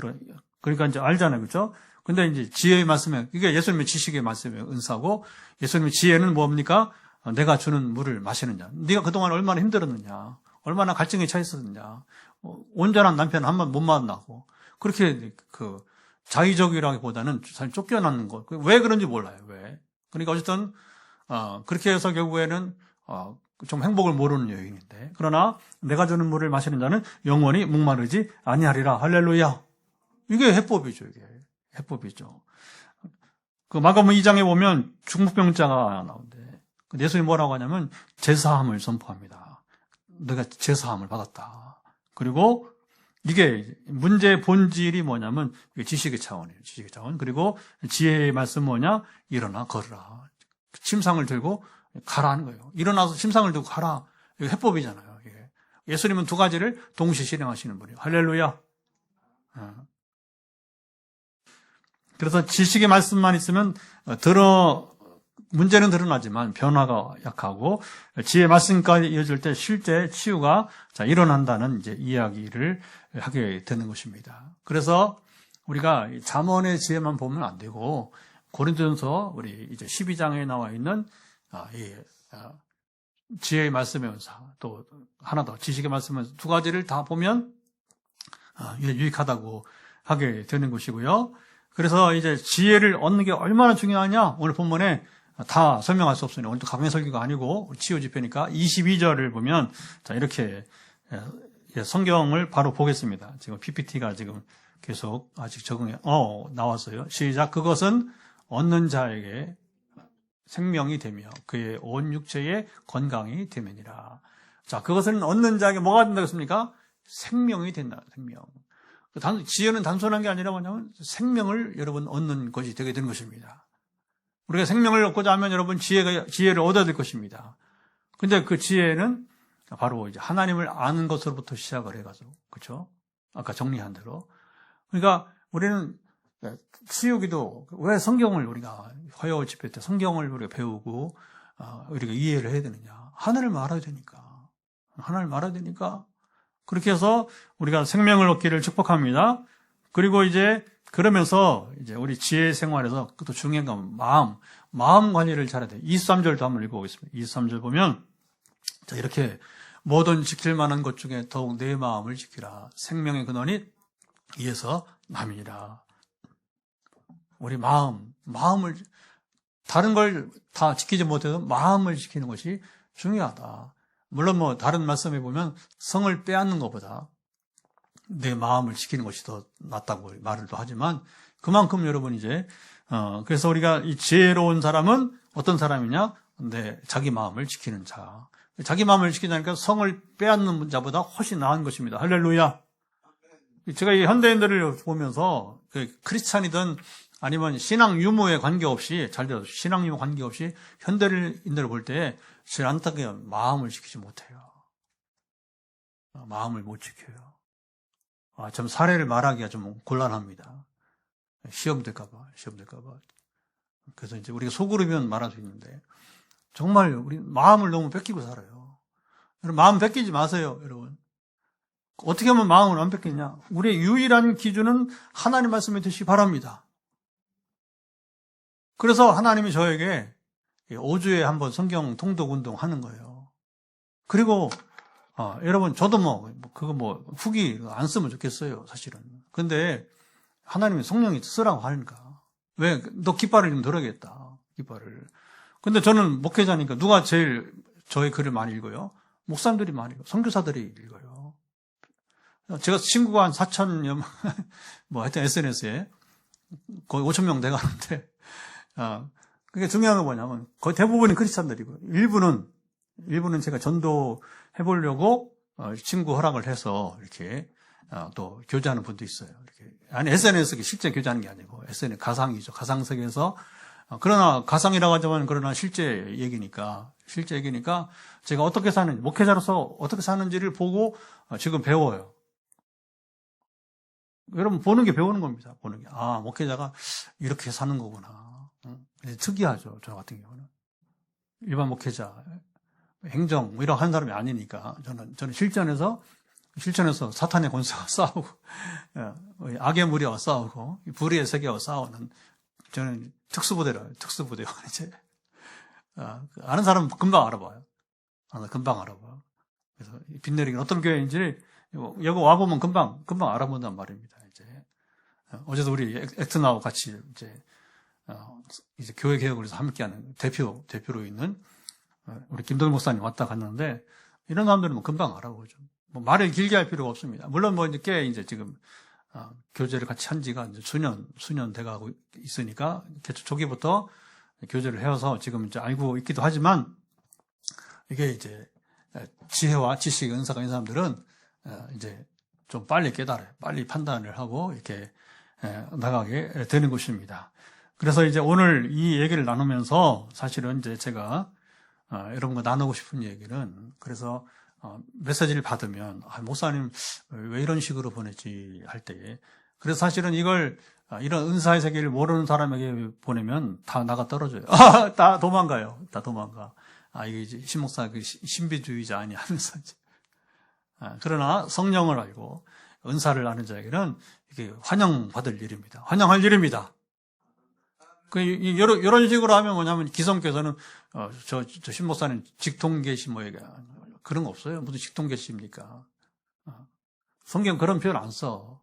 A: 그러니까 이제 알잖아요, 그렇죠? 근데 이제 지혜의 말씀에, 이게 예수님의 지식의 말씀의 은사고, 예수님의 지혜는 뭡니까? 내가 주는 물을 마시느냐. 네가 그동안 얼마나 힘들었느냐. 얼마나 갈증에 처했었느냐. 온전한 남편 한 번 못 만나고. 그렇게 자의적이라기보다는 잘 쫓겨나는 것. 왜 그런지 몰라요, 왜. 그러니까 어쨌든, 그렇게 해서 결국에는, 좀 행복을 모르는 여인인데. 그러나 내가 주는 물을 마시는 자는 영원히 목마르지 아니하리라. 할렐루야. 이게 해법이죠, 이게. 해법이죠. 그 마가복음 2장에 보면 중풍병자가 나오는데 예수님이 뭐라고 하냐면 제사함을 선포합니다. 내가 제사함을 받았다. 그리고 이게 문제의 본질이 뭐냐면 지식의 차원이에요. 지식의 차원. 그리고 지혜의 말씀 뭐냐? 일어나 걸으라. 침상을 들고 가라는 거예요. 일어나서 침상을 들고 가라. 이게 해법이잖아요. 이게. 예수님은 2가지를 동시에 실행하시는 분이에요. 할렐루야. 그래서 지식의 말씀만 있으면 문제는 드러나지만 변화가 약하고 지혜 말씀까지 이어질 때 실제 치유가 일어난다는 이제 이야기를 하게 되는 것입니다. 그래서 우리가 잠언의 지혜만 보면 안 되고 고린도전서 우리 이제 12장에 나와 있는 지혜의 말씀의 은사, 또 하나 더 지식의 말씀의 은사, 두 가지를 다 보면 유익하다고 하게 되는 것이고요. 그래서 이제 지혜를 얻는 게 얼마나 중요하냐, 오늘 본문에 다 설명할 수 없으니 오늘도 강의 설교가 아니고 치유 집회니까 22절을 보면 이렇게 성경을 바로 보겠습니다. 지금 PPT가 지금 계속 아직 나왔어요. 시작. 그것은 얻는 자에게 생명이 되며 그의 온 육체의 건강이 되면이라. 자, 그것은 얻는 자에게 뭐가 된다고 했습니까? 생명이 된다. 생명. 지혜는 단순한 게 아니라 뭐냐면 생명을 여러분 얻는 것이 되게 되는 것입니다. 우리가 생명을 얻고자 하면 여러분 지혜를 얻어야 될 것입니다. 근데 그 지혜는 바로 이제 하나님을 아는 것으로부터 시작을 해가지고, 그렇죠? 아까 정리한 대로. 그러니까 우리는 치유기도 왜 성경을 우리가 화요 집회 때 성경을 우리가 배우고 우리가 이해를 해야 되느냐? 하나님을 알아야 되니까. 하나님을 알아야 되니까. 그렇게 해서 우리가 생명을 얻기를 축복합니다. 그리고 이제 그러면서 이제 우리 지혜 생활에서 또 중요한 건 마음 관리를 잘해야 돼요. 23절도 한번 읽어보겠습니다. 23절 보면 자, 이렇게 뭐든 지킬 만한 것 중에 더욱 내 마음을 지키라. 생명의 근원이 이에서 남이니라. 우리 마음을 다른 걸 다 지키지 못해도 마음을 지키는 것이 중요하다. 물론 뭐 다른 말씀에 보면 성을 빼앗는 것보다 내 마음을 지키는 것이 더 낫다고 말을 또 하지만 그만큼 여러분 이제 그래서 우리가 이 지혜로운 사람은 어떤 사람이냐? 자기 마음을 지키는 자. 자기 마음을 지키자니까 성을 빼앗는 자보다 훨씬 나은 것입니다. 할렐루야. 제가 이 현대인들을 보면서 크리스찬이든 아니면 신앙 유무에 관계없이 잘 들어서 신앙 유무 관계없이 현대인들을 볼 때 제일 안타깝게 마음을 지키지 못해요. 마음을 못 지켜요. 좀 사례를 말하기가 좀 곤란합니다. 시험 될까봐. 그래서 이제 우리가 속으로면 말할 수 있는데, 정말 우리 마음을 너무 뺏기고 살아요. 여러분, 마음 뺏기지 마세요, 여러분. 어떻게 하면 마음을 안 뺏기냐? 우리의 유일한 기준은 하나님 말씀이 되시기 바랍니다. 그래서 하나님이 저에게 5주에 한번 성경 통독 운동 하는 거예요. 그리고 여러분, 저도 후기 안 쓰면 좋겠어요, 사실은. 근데 하나님이 성령이 쓰라고 하니까. 왜? 너 깃발을 좀 들어야겠다, 깃발을. 근데 저는 목회자니까 누가 제일 저의 글을 많이 읽어요? 목사님들이 많이 읽어요. 선교사들이 읽어요. 제가 친구가 한 4,000여, 하여튼 SNS에 거의 5,000명 돼가는데, 그게 중요한 건 뭐냐면, 거의 대부분이 크리스찬들이고, 일부는 제가 전도 해보려고, 친구 허락을 해서, 이렇게, 또 교제하는 분도 있어요. 이렇게. 아니, SNS 실제 교제하는 게 아니고, SNS 가상이죠. 가상세계에서. 그러나, 가상이라고 하지만, 그러나 실제 얘기니까, 제가 어떻게 사는지, 목회자로서 어떻게 사는지를 보고 지금 배워요. 여러분, 보는 게 배우는 겁니다. 보는 게. 목회자가 이렇게 사는 거구나. 특이하죠. 저 같은 경우는. 일반 목회자, 행정, 이런 한 사람이 아니니까. 저는 실전에서 사탄의 권세와 싸우고, 악의 무리와 싸우고, 불의의 세계와 싸우는, 저는 특수부대요, 이제. 아는 사람은 금방 알아봐요. 그래서 빗내리기는 어떤 교회인지, 여기 와보면 금방 알아본단 말입니다, 이제. 어제도 우리 액트나와 같이, 이제 교회 개혁을 해서 함께하는 대표로 있는, 우리 김동일 목사님 왔다 갔는데, 이런 사람들은 금방 알아보죠. 말을 길게 할 필요가 없습니다. 물론 이제 지금, 교제를 같이 한 지가 이제 수년 돼가고 있으니까, 개초 초기부터 교제를 해서 지금 이제 알고 있기도 하지만, 이게 이제, 지혜와 지식, 은사가 있는 사람들은, 이제 좀 빨리 깨달아요. 빨리 판단을 하고, 이렇게, 나가게 되는 것입니다. 그래서 이제 오늘 이 얘기를 나누면서 사실은 이제 제가, 여러분과 나누고 싶은 얘기는, 그래서, 메시지를 받으면, 목사님, 왜 이런 식으로 보냈지 할 때, 그래서 사실은 이런 은사의 세계를 모르는 사람에게 보내면 다 나가 떨어져요. 다 도망가요. 다 도망가. 이게 이제 신목사 신비주의자 아니야 하면서 이제. 그러나 성령을 알고 은사를 아는 자에게는 이게 환영받을 일입니다. 환영할 일입니다. 이런 식으로 하면 뭐냐면 기성께서는 저 신목사는 직통계시 그런 거 없어요. 무슨 직통계시입니까? 성경 그런 표현 안 써.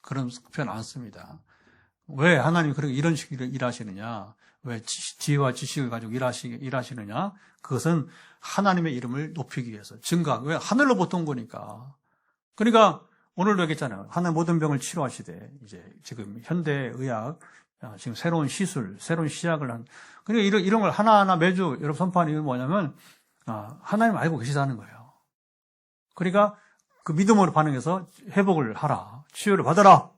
A: 그런 표현 안 씁니다. 왜 하나님이 그렇게 이런 식으로 일하시느냐? 왜 지혜와 지식을 가지고 일하시느냐? 그것은 하나님의 이름을 높이기 위해서. 왜 하늘로부터 온 거니까. 그러니까 오늘도 얘기했잖아요. 하나님 모든 병을 치료하시되 이제 지금 현대 의학 지금 새로운 시술, 새로운 시약을 그러니까 이런 걸 하나하나 매주 여러분 선포하는 이유는 뭐냐면 하나님 알고 계시다는 거예요. 그러니까 그 믿음으로 반응해서 회복을 하라. 치유를 받아라.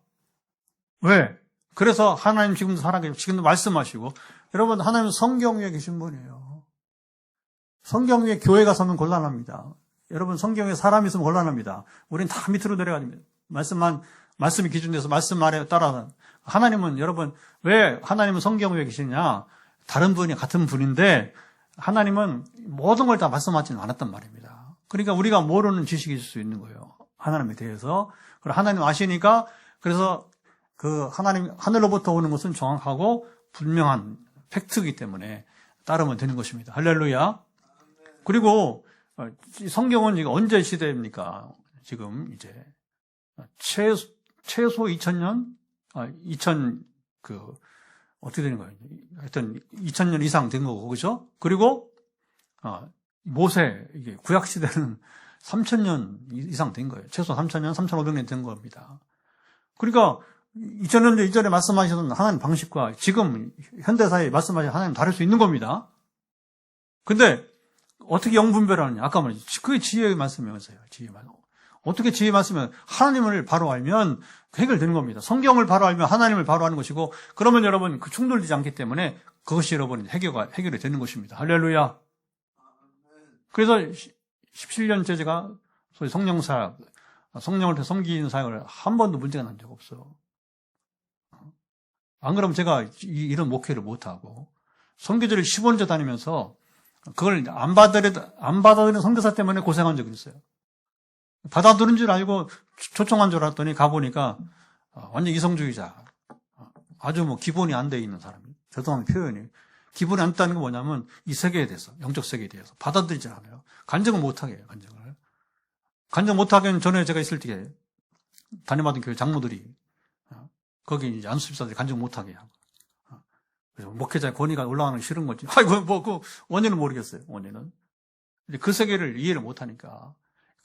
A: 왜? 그래서 하나님 지금도 살아계시고 지금도 말씀하시고 여러분 하나님은 성경 위에 계신 분이에요. 성경 위에 교회가 서면 곤란합니다. 여러분 성경에 사람이 있으면 곤란합니다. 우리는 다 밑으로 내려가야 됩니다. 말씀이 기준돼서 말씀 말에 따라 하나님은 여러분 왜 하나님은 성경 위에 계시냐? 다른 분이 같은 분인데 하나님은 모든 걸 다 말씀하지는 않았단 말입니다. 그러니까 우리가 모르는 지식이 있을 수 있는 거예요. 하나님에 대해서. 그리고 하나님 아시니까 그래서 그 하나님 하늘로부터 오는 것은 정확하고 분명한 팩트이기 때문에 따르면 되는 것입니다. 할렐루야. 그리고 성경은 지금 언제 시대입니까? 지금 이제 최소 2000년? 어떻게 되는 거예요? 하여튼 2000년 이상 된 거고, 그죠? 그리고 모세, 이게 구약 시대는 3000년 이상 된 거예요. 최소 3000년, 3500년 된 겁니다. 그러니까 2000년 이전에 말씀하셨던 하나님 방식과 지금 현대사에 말씀하신 하나님 다를 수 있는 겁니다. 근데 어떻게 영분별하느냐? 아까 말했죠. 그게 지혜의 말씀이었어요. 지혜의 말씀. 어떻게 지혜의 말씀은 하나님을 바로 알면 해결되는 겁니다. 성경을 바로 알면 하나님을 바로 아는 것이고 그러면 여러분 그 충돌되지 않기 때문에 그것이 여러분 해결이 되는 것입니다. 할렐루야. 그래서 17년째 제가 소위 성령사역, 성령을 통해 섬기는 사역을 한 번도 문제가 난 적 없어. 안 그러면 제가 이런 목회를 못하고 선교지를 15년째 다니면서 그걸 안 받아들이는 선교사 때문에 고생한 적이 있어요. 받아들인 줄 알고 초청한 줄 알았더니 가보니까 완전 이성주의자. 아주 기본이 안 돼 있는 사람이. 죄송합니다, 표현이. 기본이 안 됐다는 게 뭐냐면 이 세계에 대해서, 영적 세계에 대해서 받아들이지 않아요. 간증을 못하게 해요, 간증을. 간증 못하기는 전에 제가 있을 때 다녀봤던 교회 장로들이 거기 이제 안수집사들이 간증 못하게 하고. 그래서 목회자의 권위가 올라가는 게 싫은 거지. 아이고, 그 원인은 모르겠어요, 원인은. 그 세계를 이해를 못하니까.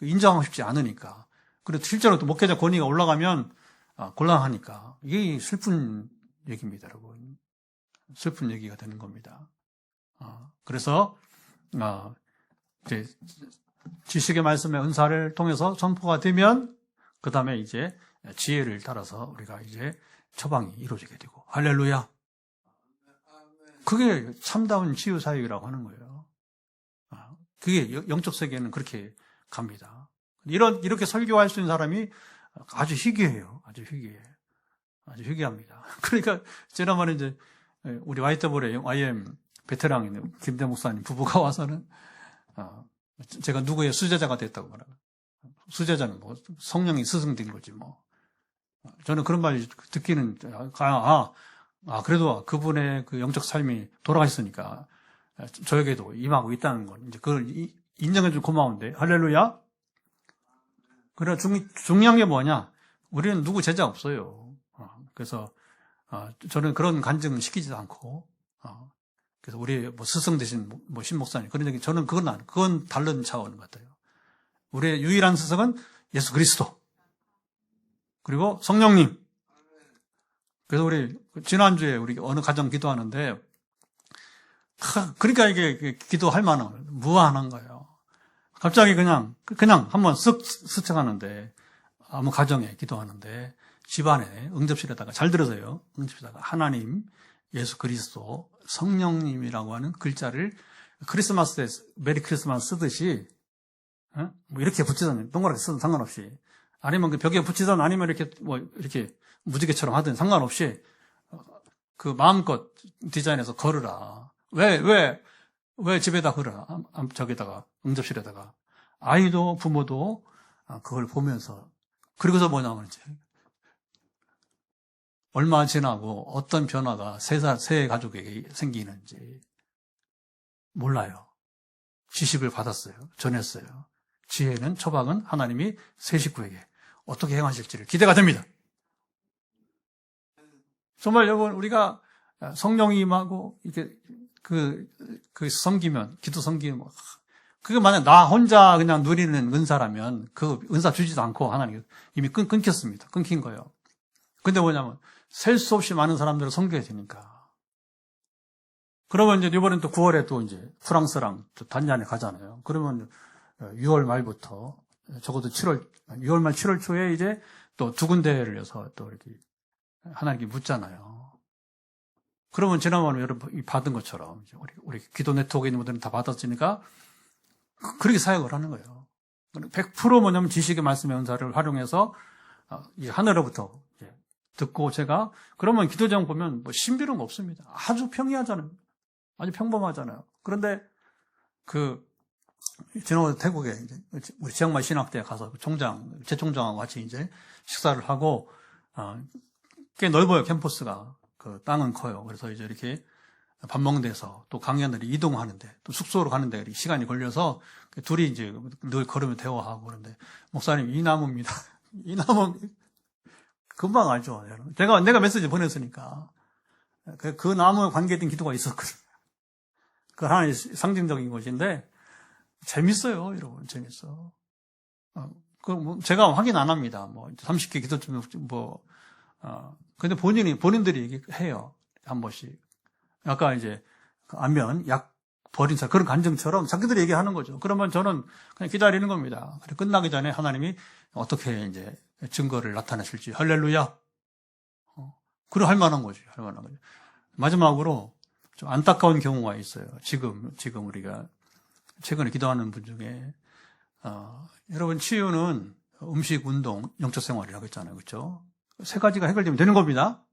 A: 인정하고 싶지 않으니까. 그리고 실제로 또 목회자 권위가 올라가면 곤란하니까. 이게 슬픈 얘기입니다, 여러분. 슬픈 얘기가 되는 겁니다. 그래서 이제 지식의 말씀의 은사를 통해서 선포가 되면 그 다음에 이제 지혜를 따라서 우리가 이제 처방이 이루어지게 되고. 할렐루야. 그게 참다운 치유사역이라고 하는 거예요. 그게 영적 세계는 그렇게 갑니다. 이렇게 설교할 수 있는 사람이 아주 희귀해요. 아주 희귀해. 아주 희귀합니다. 그러니까, 지난번에 이제, 우리 YM 베테랑인 김대 목사님 부부가 와서는, 제가 누구의 수제자가 됐다고 말하고. 수제자는 성령이 스승된 거지 저는 그런 말 듣기는, 그래도 그분의 그 영적 삶이 돌아가셨으니까, 저에게도 임하고 있다는 건, 이제 그걸 인정해주면 고마운데, 할렐루야? 그래, 중요한 게 뭐냐? 우리는 누구 제자 없어요. 그래서, 저는 그런 간증을 시키지도 않고, 그래서 우리 스승 대신 신목사님, 그런 얘기, 저는 그건 다른 차원 같아요. 우리의 유일한 스승은 예수 그리스도. 그리고 성령님. 그래서 우리, 지난주에 우리 어느 가정 기도하는데, 그러니까 이게 기도할 만한, 무한한 거예요. 갑자기 그냥 한번 쓱 스쳐가는데, 아무 가정에 기도하는데, 집안에 응접실에다가, 잘 들으세요. 응접실에다가 하나님, 예수 그리스도, 성령님이라고 하는 글자를 크리스마스에 메리 크리스마스 쓰듯이, 이렇게 붙이잖아요. 동그랗게 써도 상관없이. 아니면 그 벽에 붙이든 아니면 이렇게 이렇게 무지개처럼 하든 상관없이 그 마음껏 디자인해서 걸으라. 왜 집에다 걸으라. 저기다가, 응접실에다가. 아이도 부모도 그걸 보면서. 그리고서 뭐냐면 이제 얼마 지나고 어떤 변화가 새 가족에게 생기는지 몰라요. 지식을 받았어요. 전했어요. 지혜는, 처방은 하나님이 새 식구에게 어떻게 행하실지를 기대가 됩니다. 정말 여러분, 우리가 성령이 임하고, 이렇게, 섬기면, 기도 섬기면, 그게 만약 나 혼자 그냥 누리는 은사라면, 그 은사 주지도 않고 하나님 이미 끊겼습니다. 끊긴 거예요. 근데 뭐냐면, 셀 수 없이 많은 사람들을 섬겨야 되니까. 그러면 이제 이번엔 또 9월에 또 이제 프랑스랑 또 단란에 가잖아요. 그러면 6월 말부터, 적어도 6월 말 7월 초에 이제 또 두 군데를 해서 또 이렇게 하나님께 묻잖아요. 그러면 지난번에 여러분 받은 것처럼 우리 기도 네트워크에 있는 분들은 다 받았으니까 그렇게 사역을 하는 거예요. 100% 뭐냐면 지식의 말씀의 은사를 활용해서 하늘로부터 듣고 제가 그러면 기도 제목 보면 뭐 신비로운 거 없습니다. 아주 평이하잖아요. 아주 평범하잖아요. 그런데 지난번에 태국에 이제 우리 지역마을 신학대에 가서 제 총장하고 같이 이제 식사를 하고 꽤 넓어요, 캠퍼스가. 그 땅은 커요. 그래서 이제 이렇게 밥 먹는 데서 또 강연들이 이동하는데 또 숙소로 가는데 시간이 걸려서 둘이 이제 늘 걸으면 대화하고 그런데 목사님 이 나무입니다. 이 나무 금방 알죠. 내가 메시지 보냈으니까 그 나무에 관계된 기도가 있었거든요. 그 하나의 상징적인 것인데 재밌어요, 여러분. 재밌어. 제가 확인 안 합니다. 30개 기도 좀 근데 본인들이 얘기해요. 한 번씩. 아까 이제, 안면, 약 버린 사 그런 간증처럼 자기들이 얘기하는 거죠. 그러면 저는 그냥 기다리는 겁니다. 끝나기 전에 하나님이 어떻게 이제 증거를 나타내실지. 할렐루야. 그래, 할 만한 거죠. 할 만한 거죠. 마지막으로 좀 안타까운 경우가 있어요. 지금 우리가 최근에 기도하는 분 중에, 여러분, 치유는 음식, 운동, 영적 생활이라고 했잖아요. 그렇죠? 세 가지가 해결되면 되는 겁니다.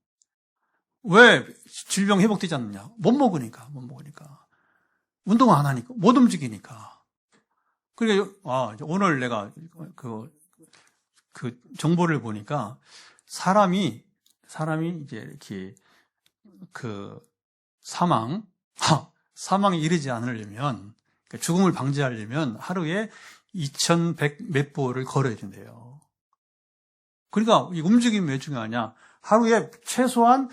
A: 왜 질병 회복되지 않느냐? 못 먹으니까. 운동 안 하니까. 못 움직이니까. 그러니까, 오늘 내가 그 정보를 보니까 사람이 이제 이렇게 사망에 이르지 않으려면, 그러니까 죽음을 방지하려면 하루에 2100 몇 보를 걸어야 된대요. 그러니까 이 움직임이 왜 중요하냐? 하루에 최소한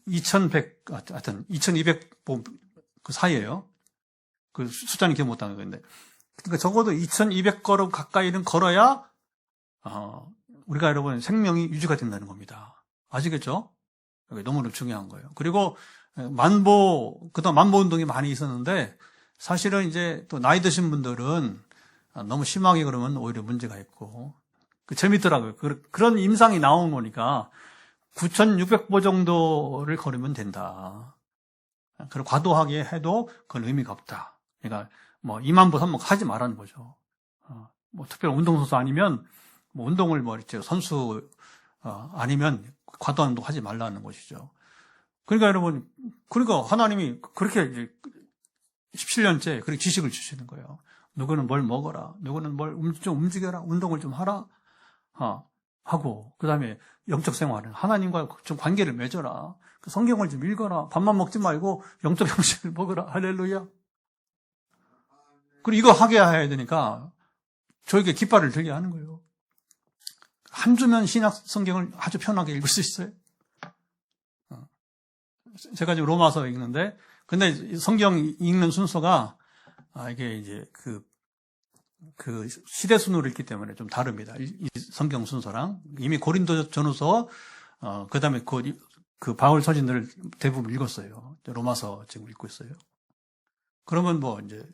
A: 2200보 그 사이에요. 그 숫자는 기억 못하는 건데. 그러니까 적어도 2200걸음 가까이는 걸어야 우리가 여러분 생명이 유지가 된다는 겁니다. 아시겠죠? 이게 너무나 중요한 거예요. 그리고 그다음 만보 운동이 많이 있었는데 사실은 이제 또 나이 드신 분들은 너무 심하게 그러면 오히려 문제가 있고 재밌더라고요. 그런 임상이 나온 거니까 9600보 정도를 걸으면 된다. 그리고 과도하게 해도 그건 의미가 없다. 그러니까 2만 보, 3만 보 하지 말라는 거죠. 특별히 운동선수 아니면 운동을 이렇게 선수 아니면 과도한 운동 하지 말라는 것이죠. 그러니까 여러분, 하나님이 그렇게 이제 17년째 그렇게 지식을 주시는 거예요. 누구는 뭘 먹어라, 누구는 뭘 좀 움직여라, 운동을 좀 하라, 하고, 그 다음에 영적 생활은 하나님과 좀 관계를 맺어라. 성경을 좀 읽어라. 밥만 먹지 말고 영적 음식을 먹어라. 할렐루야. 그리고 이거 하게 해야 되니까 저에게 깃발을 들게 하는 거예요. 한 주면 신약 성경을 아주 편하게 읽을 수 있어요. 제가 지금 로마서 읽는데, 근데 성경 읽는 순서가, 이게 이제 그 시대 순으로 읽기 때문에 좀 다릅니다. 이 성경 순서랑. 이미 고린도 전후서, 그 다음에 그 바울 서신들을 대부분 읽었어요. 로마서 지금 읽고 있어요. 그러면 이제,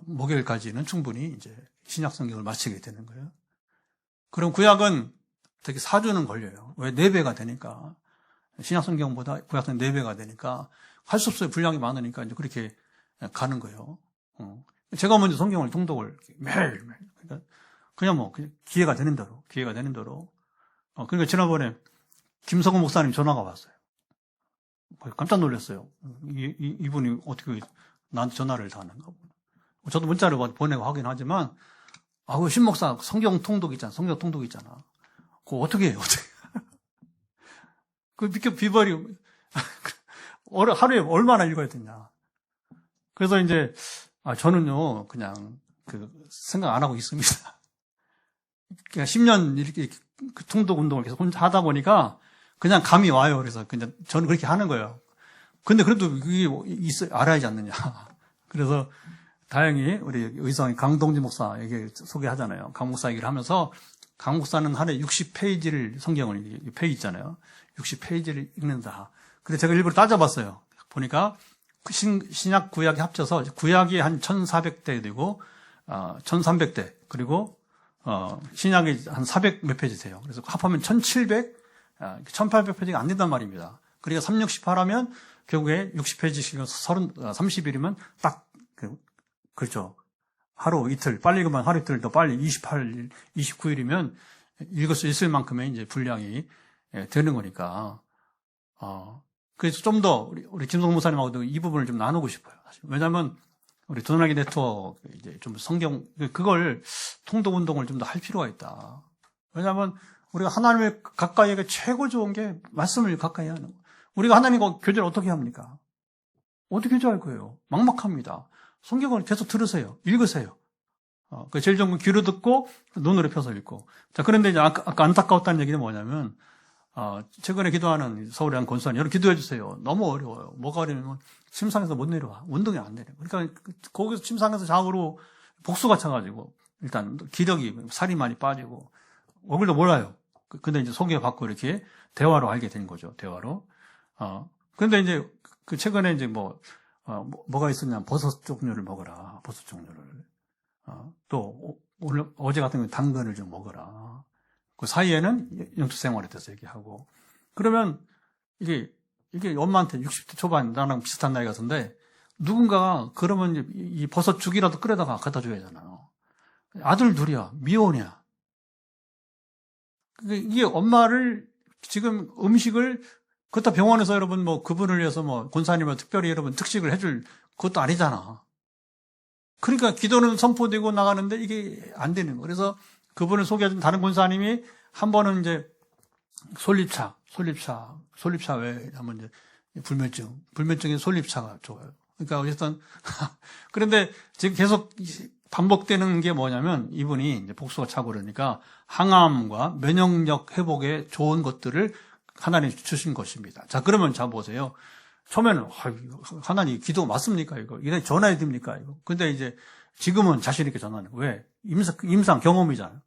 A: 목요일까지는 충분히 이제 신약 성경을 마치게 되는 거예요. 그럼 구약은 되게 4주는 걸려요. 왜? 4배가 되니까. 신약 성경보다 구약은 4배가 되니까 할 수 없어요. 분량이 많으니까 이제 그렇게 가는 거예요. 제가 먼저 성경을 통독을 매일. 그러니까 그냥 기회가 되는 대로. 그러니까 지난번에 김성호 목사님 전화가 왔어요. 깜짝 놀랐어요. 이분이 어떻게 나한테 전화를 다 하는가. 저도 문자를 보내고 하긴 하지만, 그 신목사 성경 통독 있잖아. 그거 어떻게 해요? 그 비벌이, 하루에 얼마나 읽어야 되냐. 그래서 이제, 저는요, 그냥, 생각 안 하고 있습니다. 그냥 10년 이렇게 통독 운동을 계속 혼자 하다 보니까, 그냥 감이 와요. 그래서 그냥 저는 그렇게 하는 거예요. 근데 그래도 그게 알아야지 않느냐. 그래서 다행히 우리 의성의 강동진 목사에게 소개하잖아요. 강 목사 얘기를 하면서 강 목사는 하루에 60페이지를 성경을 페이지 있잖아요. 60페이지를 읽는다. 그래서 제가 일부러 따져봤어요. 보니까 신약 구약이 합쳐서 구약이 한 1400대 되고 1300대 그리고 신약이 한 400 몇 페이지 돼요. 그래서 합하면 1700 1800페이지가 안 된단 말입니다. 그러니까 368 하면 결국에 60페이지씩 30일이면 딱, 그렇죠. 하루 이틀, 빨리 읽으면 하루 이틀 더 빨리 28일, 29일이면 읽을 수 있을 만큼의 이제 분량이 되는 거니까. 그래서 좀 더 우리 김성 목사님하고도 이 부분을 좀 나누고 싶어요. 사실. 왜냐면 우리 도나기 네트워크 이제 좀 성경, 그걸 통독 운동을 좀 더 할 필요가 있다. 왜냐면 우리가 하나님을 가까이 하기에 최고 좋은 게 말씀을 가까이 하는 거. 우리가 하나님과 교제를 어떻게 합니까? 어떻게 교제할 거예요? 막막합니다. 성경을 계속 들으세요. 읽으세요. 제일 좋은 건 귀로 듣고 눈으로 펴서 읽고. 자, 그런데 이제 아까 안타까웠다는 얘기는 뭐냐면, 최근에 기도하는 서울의 한 권사님, 여러분 기도해 주세요. 너무 어려워요. 뭐가 어려우면 침상에서 못 내려와. 운동이 안 되려. 그러니까 거기서 침상에서 좌우로 복수가 차가지고 일단 기력이 살이 많이 빠지고 얼굴도 몰라요. 근데 이제 소개받고 이렇게 대화로 알게 된 거죠. 대화로. 근데 이제 최근에 이제 뭐가 있었냐면 버섯 종류를 먹어라. 버섯 종류를. 또 오늘 어제 같은 경우는 당근을 좀 먹어라. 그 사이에는 영적 생활에 대해서 얘기하고. 그러면 이게 엄마한테 60대 초반 나랑 비슷한 나이 같은데 누군가가 그러면 이 버섯 죽이라도 끓여다가 갖다 줘야 하잖아요. 아들 둘이야. 미혼이야. 이게 엄마를 지금 음식을 그것도 병원에서 여러분 그분을 위해서 권사님을 특별히 여러분 특식을 해줄 그것도 아니잖아. 그러니까 기도는 선포되고 나가는데 이게 안 되는 거. 그래서 그분을 소개해준 다른 권사님이 한 번은 이제 솔잎차 왜 하면 이제 불면증에 솔잎차가 좋아요. 그러니까 어쨌든 그런데 지금 계속 반복되는 게 뭐냐면 이분이 이제 복수가 차고 그러니까 항암과 면역력 회복에 좋은 것들을 하나님 주신 것입니다. 자, 그러면 자 보세요. 처음에는 하나님 기도 맞습니까 이거? 이래 전화해야 됩니까 이거? 근데 이제 지금은 자신 있게 전화하는 거예요. 왜? 임상 경험이잖아요.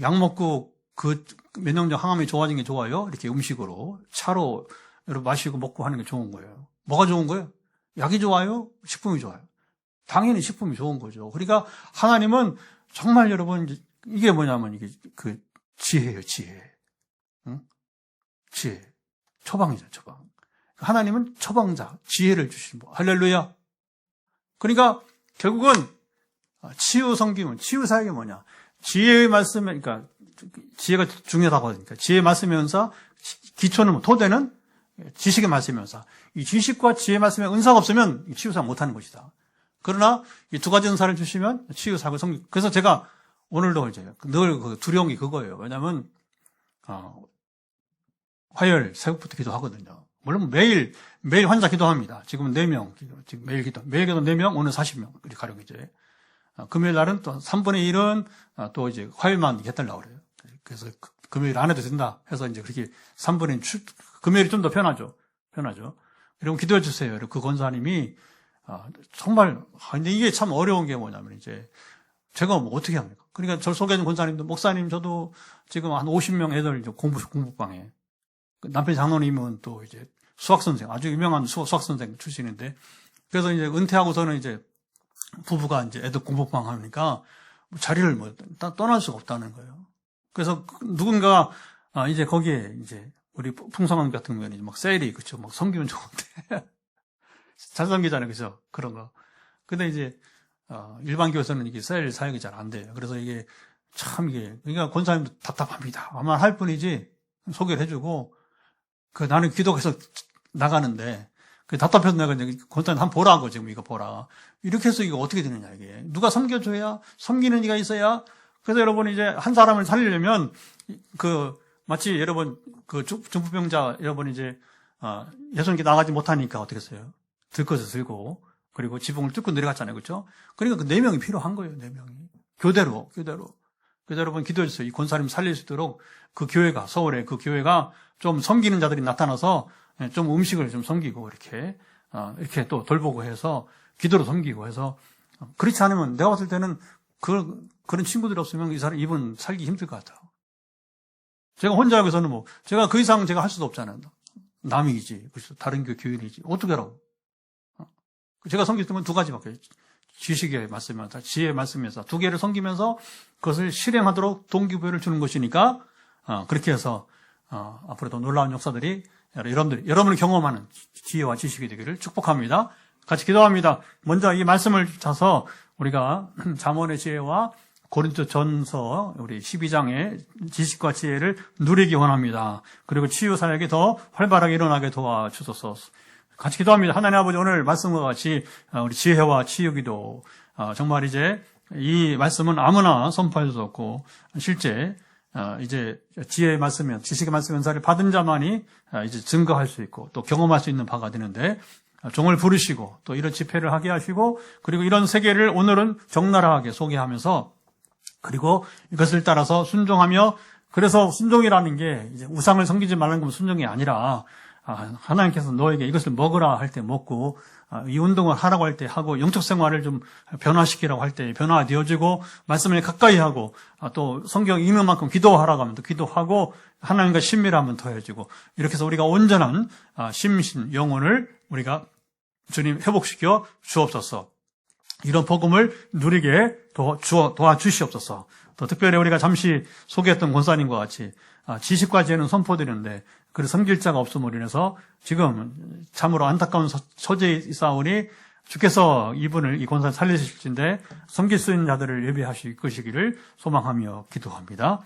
A: 약 먹고 그 면역력 항암이 좋아진 게 좋아요. 이렇게 음식으로 차로 여러분 마시고 먹고 하는 게 좋은 거예요. 뭐가 좋은 거예요? 약이 좋아요? 식품이 좋아요? 당연히 식품이 좋은 거죠. 그러니까 하나님은 정말 여러분 이게 뭐냐면 이게 지혜예요, 지혜. 응? 지혜. 처방이죠, 처방. 하나님은 처방자, 지혜를 주신 분. 할렐루야. 그러니까 결국은 치유 성김은 치유 사역이 뭐냐? 지혜의 말씀에 그러니까 지혜가 중요하다고 하니까 지혜의 말씀이면서 기초는 토대는 지식의 말씀이면서 이 지식과 지혜의 말씀에 은사가 없으면 치유 사역 못 하는 것이다. 그러나 이 두 가지 은사를 주시면 치유 사역을 성립. 그래서 제가 오늘도 이제 늘 두려운 게 그거예요. 왜냐하면 화요일 새벽부터 기도하거든요. 물론 매일 환자 기도합니다. 지금은 4명 지금 매일 기도 4명, 오늘 40명 이렇게 가려고 이제 금요일 날은 또 3분의 1은 또 이제 화요일만 해달라고 그래요. 그래서 금요일 안 해도 된다 해서 이제 그렇게 3분의 1 금요일이 좀 더 편하죠. 그럼 기도해 주세요. 그 권사님이 정말 근데 이게 참 어려운 게 뭐냐면 이제 제가 어떻게 합니까? 그러니까 저 소개해준 권사님도 목사님 저도 지금 한 50명 애들 이제 공부방에 남편 장로님은 또 이제 수학선생 아주 유명한 수학선생 출신인데 그래서 이제 은퇴하고서는 이제 부부가 이제 애들 공부방 하니까 자리를 떠날 수가 없다는 거예요. 그래서 누군가 이제 거기에 이제 우리 풍성한 같은 경우에는 막 세일이 그쵸 막 섬기면 좋은데 잘 섬기잖아요, 그죠? 그런 거. 근데 이제 일반 교회에서는 이게 셀 사역이 잘 안 돼요. 그래서 이게 참 그러니까 권사님도 답답합니다. 아마 할 뿐이지 소개를 해주고, 나는 기도해서 나가는데, 답답해서 내가 이제 권사님 한번 보라고 지금 이거 보라. 이렇게 해서 이거 어떻게 되느냐, 이게. 누가 섬겨줘야, 섬기는 이가 있어야. 그래서 여러분 이제 한 사람을 살리려면, 마치 여러분, 중풍병자, 여러분 이제, 예수님께 나가지 못하니까 어떻게 했어요? 들것을 들고, 그리고 지붕을 뚫고 내려갔잖아요. 그렇죠? 그러니까 4명이 필요한 거예요, 4명이. 교대로. 그래서 여러분 기도해주세요. 이 권사님 살릴 수 있도록 그 교회가, 서울에 그 교회가 좀 섬기는 자들이 나타나서 좀 음식을 좀 섬기고 이렇게 또 돌보고 해서 기도로 섬기고 해서 그렇지 않으면 내가 봤을 때는 그런 친구들이 없으면 이분 살기 힘들 것 같아요. 제가 혼자 여기서는 제가 그 이상 제가 할 수도 없잖아요. 남이지. 그래서 다른 교인이지. 어떻게 하라고. 제가 섬길 때는 2가지밖에 지식의 말씀이면서 지혜의 말씀에서 2개를 섬기면서 그것을 실행하도록 동기부여를 주는 것이니까 그렇게 해서 앞으로도 놀라운 역사들이 여러분이 경험하는 지혜와 지식이 되기를 축복합니다. 같이 기도합니다. 먼저 이 말씀을 찾아서 우리가 잠언의 지혜와 고린도전서 우리 12장의 지식과 지혜를 누리기 원합니다. 그리고 치유 사역이 더 활발하게 일어나게 도와주소서. 같이 기도합니다. 하나님 아버지, 오늘 말씀과 같이 우리 지혜와 치유 기도, 정말 이제 이 말씀은 아무나 선포할 수 없고 실제 이제 지혜의 말씀, 지식의 말씀 연사를 받은 자만이 이제 증거할 수 있고 또 경험할 수 있는 바가 되는데, 종을 부르시고 또 이런 집회를 하게 하시고, 그리고 이런 세계를 오늘은 적나라하게 소개하면서, 그리고 이것을 따라서 순종하며, 그래서 순종이라는 게 이제 우상을 섬기지 말라는 건 순종이 아니라 하나님께서 너에게 이것을 먹으라 할 때 먹고, 이 운동을 하라고 할 때 하고, 영적 생활을 좀 변화시키라고 할 때 변화되어지고, 말씀을 가까이 하고, 또 성경 읽는 만큼 기도하라고 하면 또 기도하고, 하나님과 친밀하면 더해지고, 이렇게 해서 우리가 온전한 심신, 영혼을 우리가 주님 회복시켜 주옵소서. 이런 복음을 누리게 도와주시옵소서. 또 특별히 우리가 잠시 소개했던 권사님과 같이 지식과 지혜는 선포되는데 그 섬길 자가 없음으로 인해서 지금 참으로 안타까운 처지에 있사오니 주께서 이 권사를 살리실진데 섬길 수 있는 자들을 예비하실 것이기를 소망하며 기도합니다.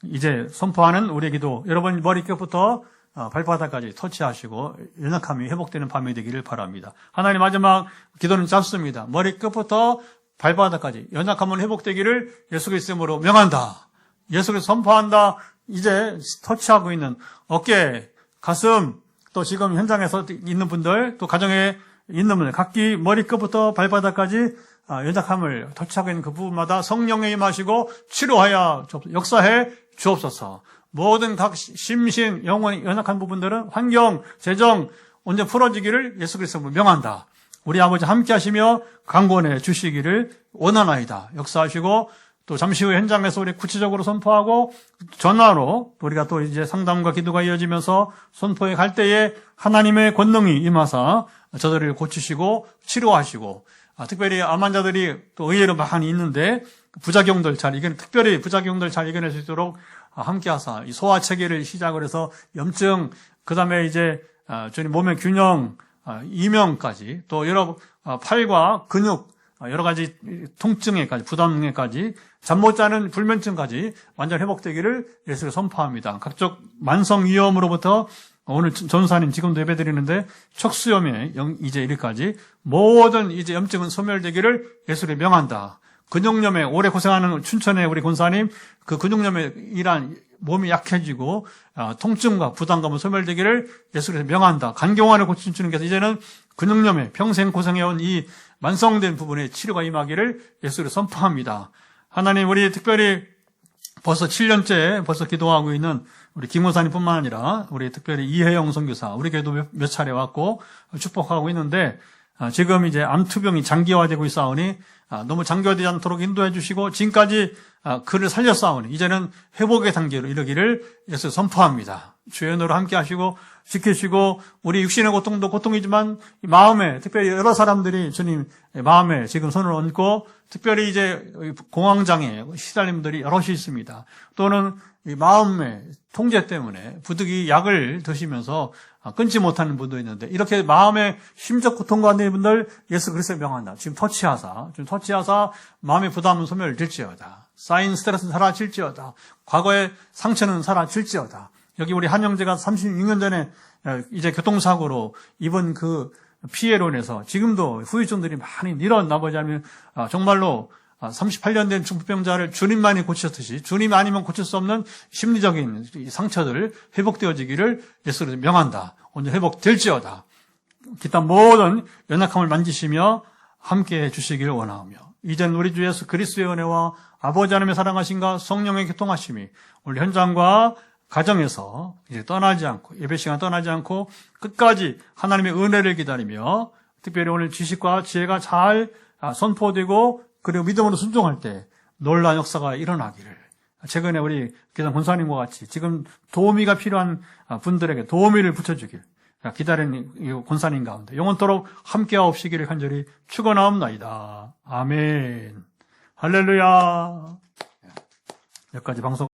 A: 이제 선포하는 우리의 기도, 여러분 머리끝부터 발바닥까지 터치하시고 연약함이 회복되는 밤이 되기를 바랍니다. 하나님, 마지막 기도는 짧습니다. 머리끝부터 발바닥까지 연약함은 회복되기를 예수 그리스도로 명한다. 예수 그리스도 선포한다. 이제 터치하고 있는 어깨, 가슴, 또 지금 현장에서 있는 분들, 또 가정에 있는 분들, 각기 머리끝부터 발바닥까지 연약함을 터치하고 있는 그 부분마다 성령에 임하시고 치료하여 역사해 주옵소서. 모든 각 심신, 영혼, 연약한 부분들은 환경, 재정, 언제 풀어지기를 예수 그리스도로 명한다. 우리 아버지 함께 하시며 강권해 주시기를 원하나이다. 역사하시고, 또 잠시 후 현장에서 우리 구체적으로 선포하고, 전화로 우리가 또 이제 상담과 기도가 이어지면서 선포해 갈 때에 하나님의 권능이 임하사 저들을 고치시고 치료하시고, 특별히 암 환자들이 또 의외로 많이 있는데 특별히 부작용들 잘 이겨낼 수 있도록 함께 하사 이 소화체계를 시작을 해서 염증, 그 다음에 이제 주님 몸의 균형, 이명까지, 또 여러 팔과 근육, 여러 가지 통증에까지, 부담에까지, 잠 못 자는 불면증까지 완전 회복되기를 예수를 선포합니다. 각종 만성 위염으로부터 오늘 전사님 지금도 예배드리는데 척수염에 이제 이르까지 모든 이제 염증은 소멸되기를 예수를 명한다. 근육염에 오래 고생하는 춘천의 우리 권사님, 그 근육염에 일한 몸이 약해지고 통증과 부담감은 소멸되기를 예수를 명한다. 간경화를 고친 주님께서 이제는 근육염에 평생 고생해온 이 만성된 부분에 치료가 임하기를 예수를 선포합니다. 하나님, 우리 특별히 벌써 7년째 기도하고 있는 우리 김원사님뿐만 아니라 우리 특별히 이혜영 선교사, 우리 교회도 몇 차례 왔고 축복하고 있는데, 지금 이제 암투병이 장기화되고 있사오니 너무 장기화되지 않도록 인도해 주시고, 지금까지 그를 살렸사오니 이제는 회복의 단계로 이르기를 예수 선포합니다. 주의 은혜로 함께 하시고 지키시고, 우리 육신의 고통도 고통이지만 마음에, 특별히 여러 사람들이 주님 마음에 지금 손을 얹고, 특별히 이제 공황장애 시달림들이 여럿이 있습니다. 또는 이 마음의 통제 때문에 부득이 약을 드시면서 끊지 못하는 분도 있는데, 이렇게 마음의 심적 고통 가운데 있는 분들 예수 그리스도의 명한다. 지금 터치하사 마음의 부담은 소멸될지어다. 쌓인 스트레스는 사라질지어다. 과거의 상처는 사라질지어다. 여기 우리 한 형제가 36년 전에 이제 교통사고로 입은 그 피해로 인해서 지금도 후유증들이 많이 늘어나 보지 않으면 정말로 38년 된 중풍병자를 주님만이 고치셨듯이 주님 아니면 고칠 수 없는 심리적인 상처들 회복되어지기를 예수로 명한다. 언제 회복될지어다. 기타 모든 연약함을 만지시며 함께해 주시기를 원하오며, 이젠 우리 주 예수 그리스도의 은혜와 아버지 하나님의 사랑하심과 성령의 교통하심이 우리 현장과 가정에서 이제 떠나지 않고, 예배 시간 떠나지 않고 끝까지 하나님의 은혜를 기다리며, 특별히 오늘 지식과 지혜가 잘 선포되고 그리고 믿음으로 순종할 때 놀라운 역사가 일어나기를, 최근에 우리 기상 권사님과 같이 지금 도우미가 필요한 분들에게 도우미를 붙여주길 기다리는 이 권사님 가운데 영원토록 함께하옵시기를 간절히 축원하옵나이다. 아멘. 할렐루야. 여기까지 방송